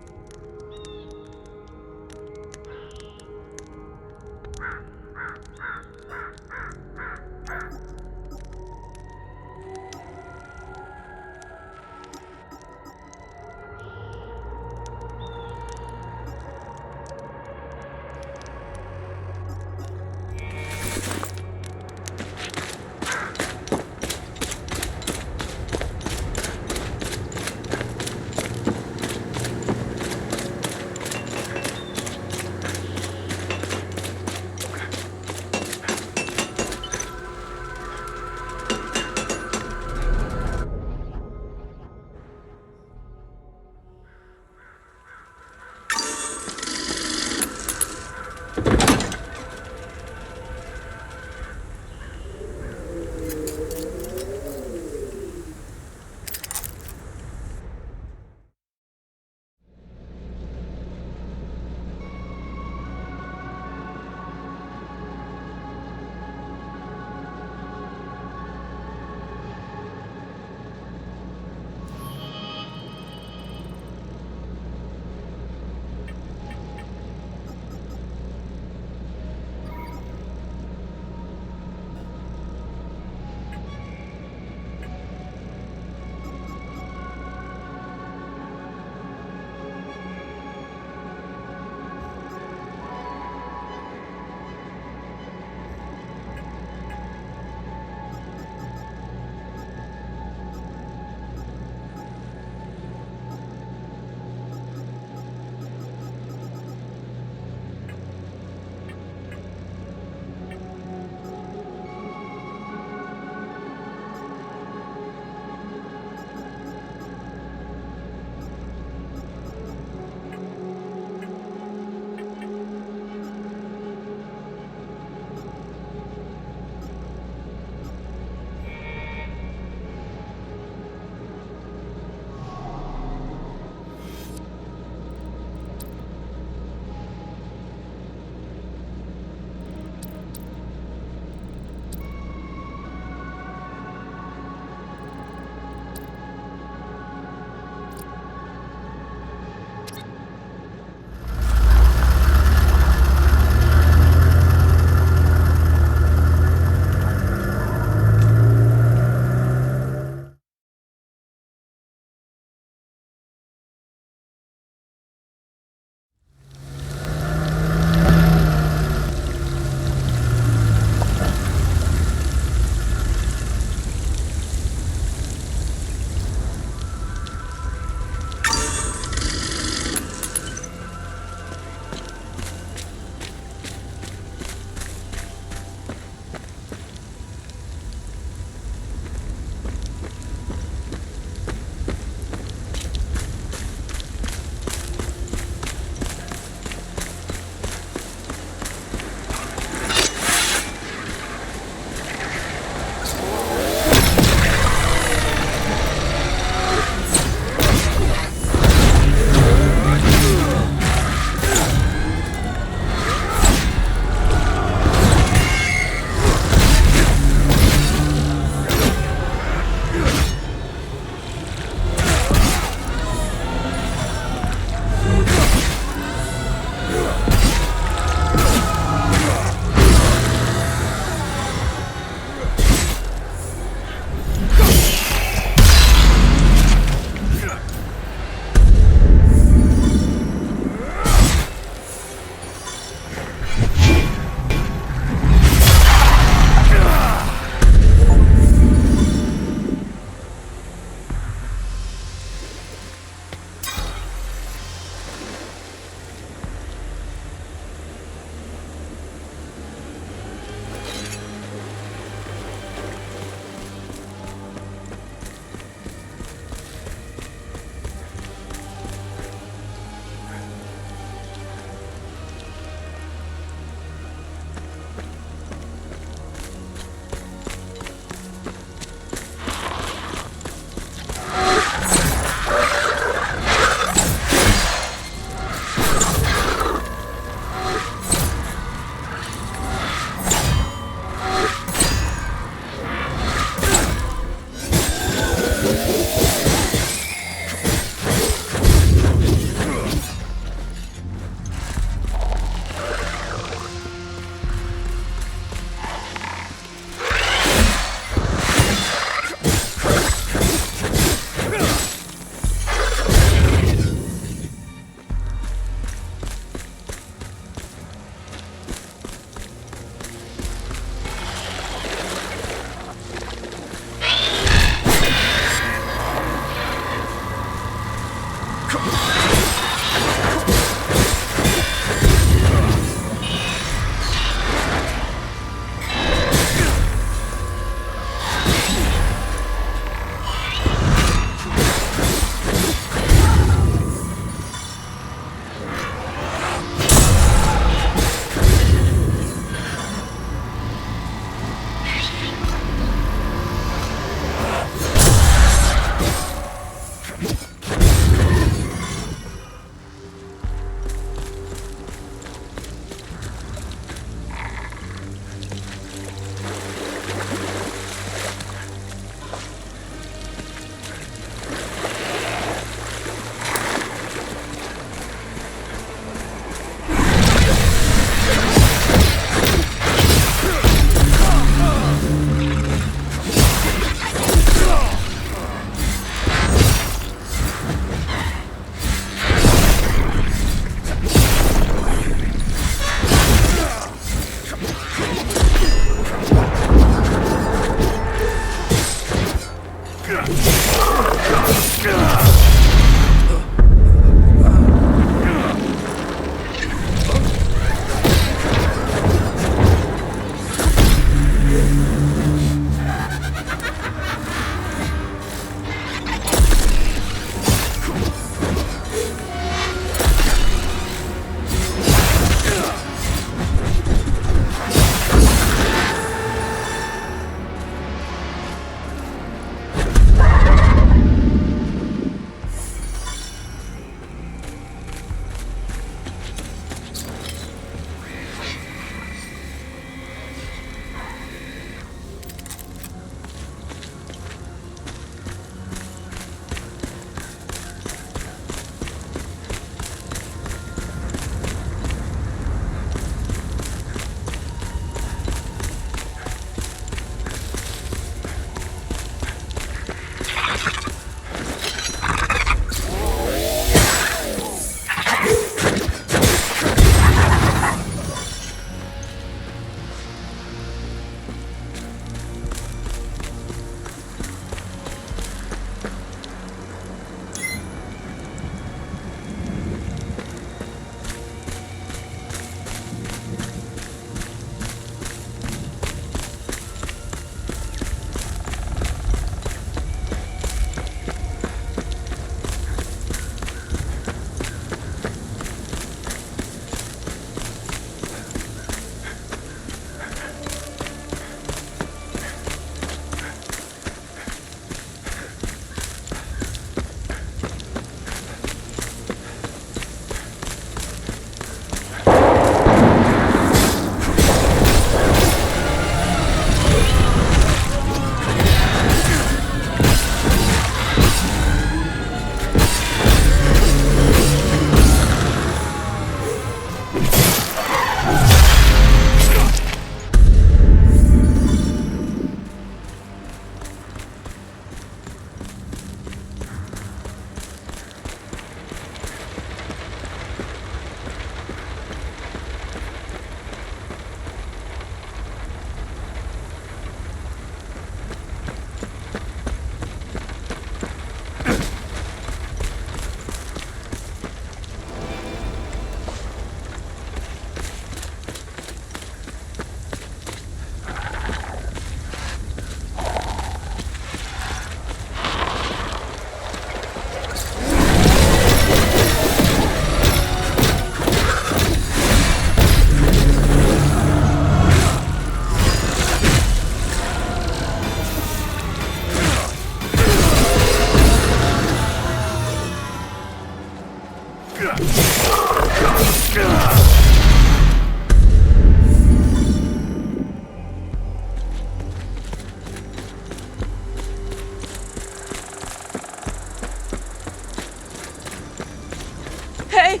Hey!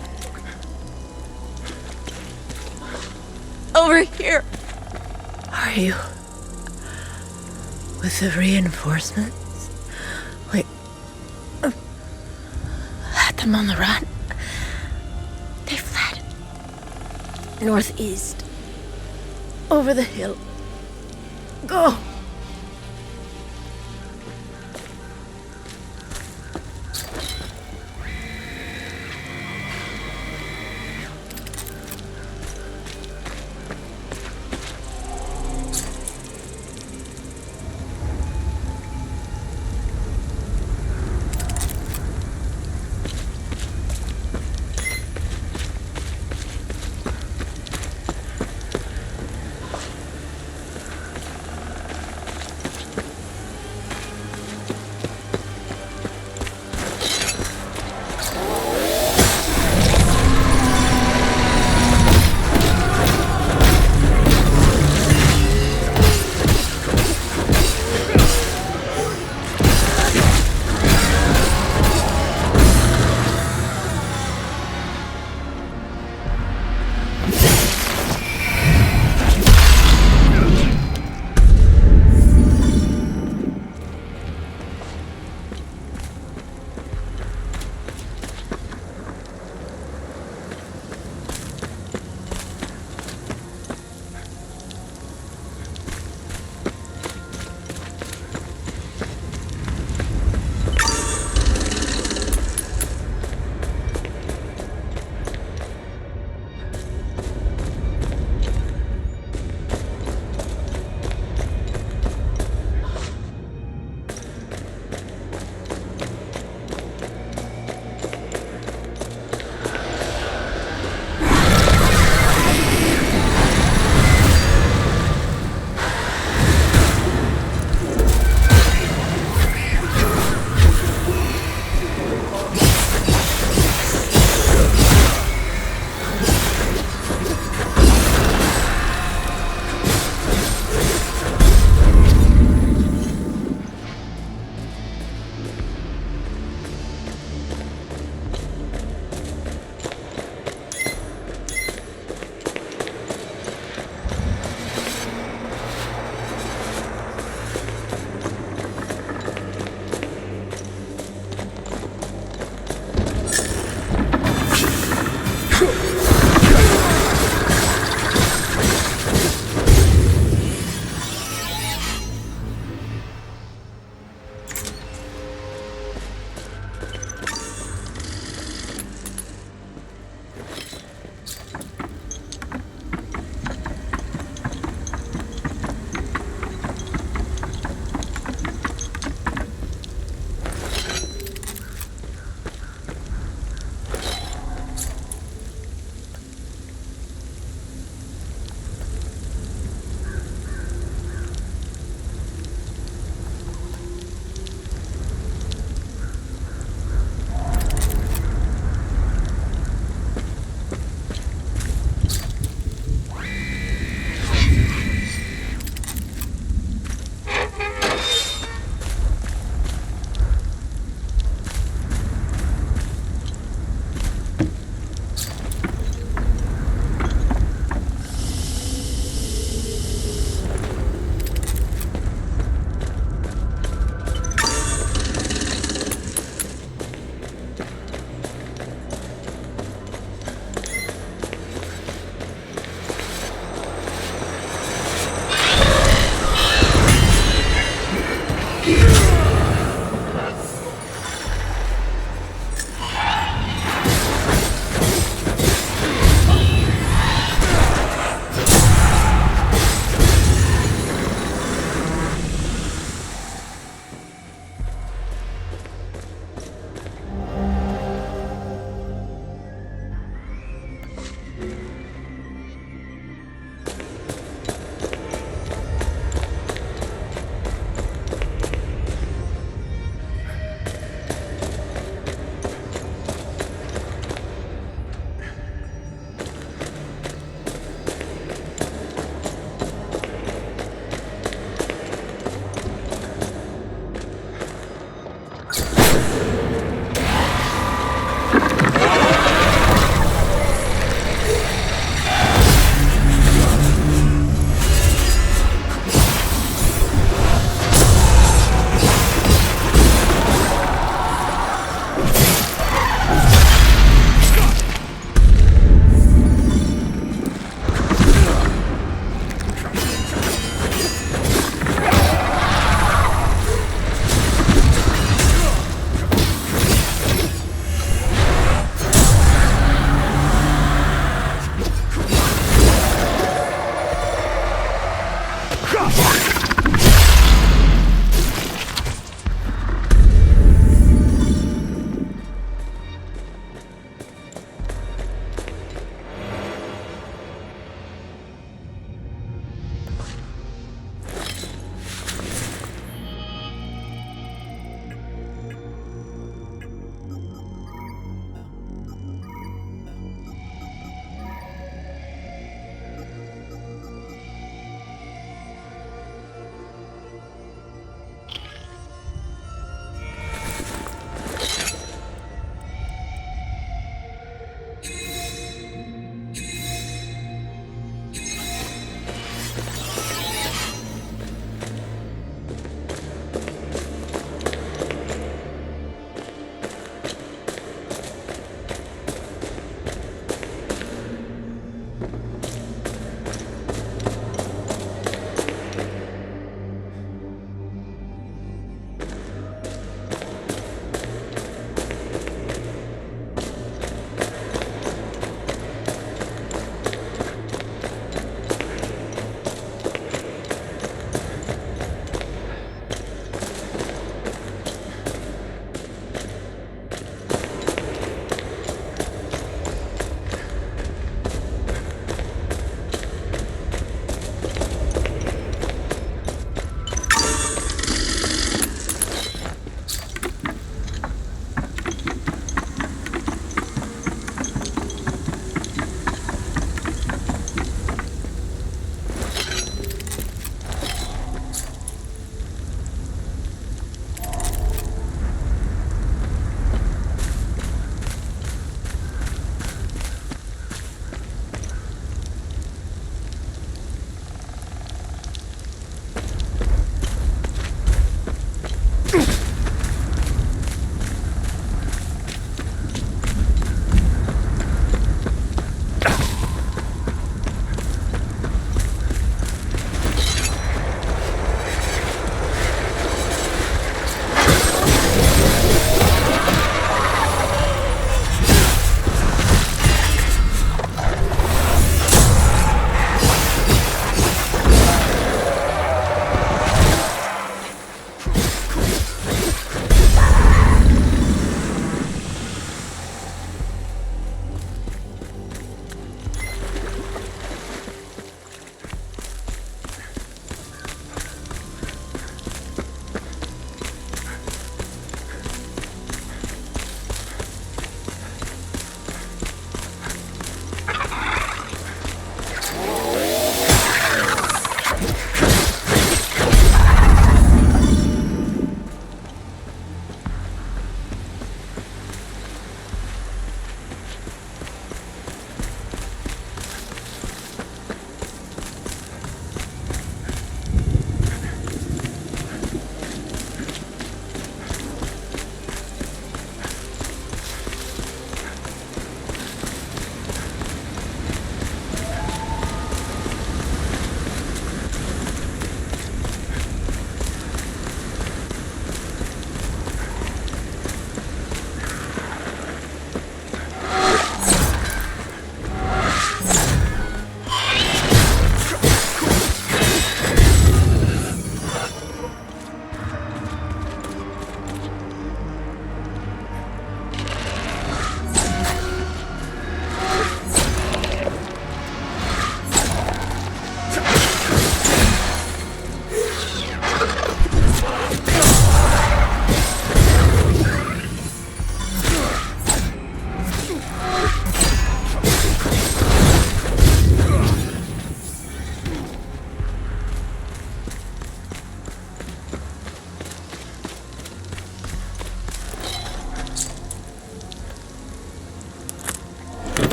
Over here! Are you with the reinforcements? Wait. Had them on the run. They fled. Northeast. Over the hill. Go!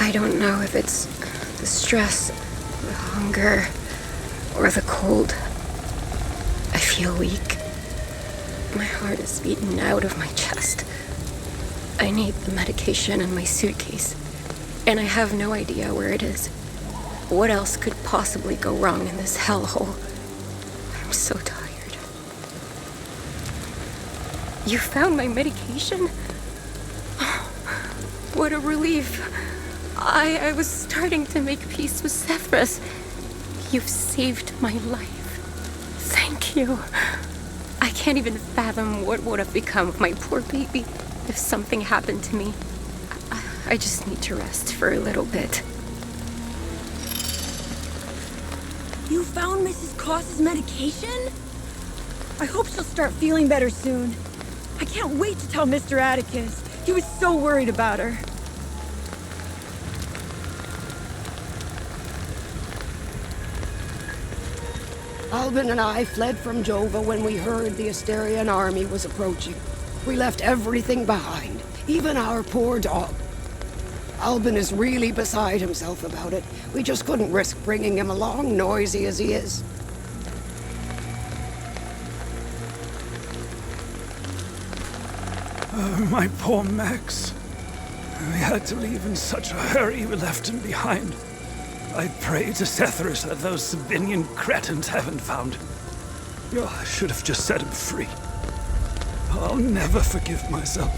I don't know if it's the stress, the hunger, or the cold. I feel weak. My heart is beaten out of my chest. I need the medication in my suitcase, and I have no idea where it is. What else could possibly go wrong in this hellhole? I'm so tired. You found my medication? Oh, what a relief. I was starting to make peace with Cephras. You've saved my life. Thank you. I can't even fathom what would have become of my poor baby if something happened to me. I just need to rest for a little bit. You found Mrs. Cross's medication? I hope she'll start feeling better soon. I can't wait to tell Mr. Atticus. He was so worried about her. Albin and I fled from Jova when we heard the Asterian army was approaching. We left everything behind, even our poor dog. Albin is really beside himself about it. We just couldn't risk bringing him along, noisy as he is. Oh, my poor Max. We had to leave in such a hurry we left him behind. I pray to Cephras that those Sabinian cretins haven't found him. Oh, I should have just set him free. I'll never forgive myself.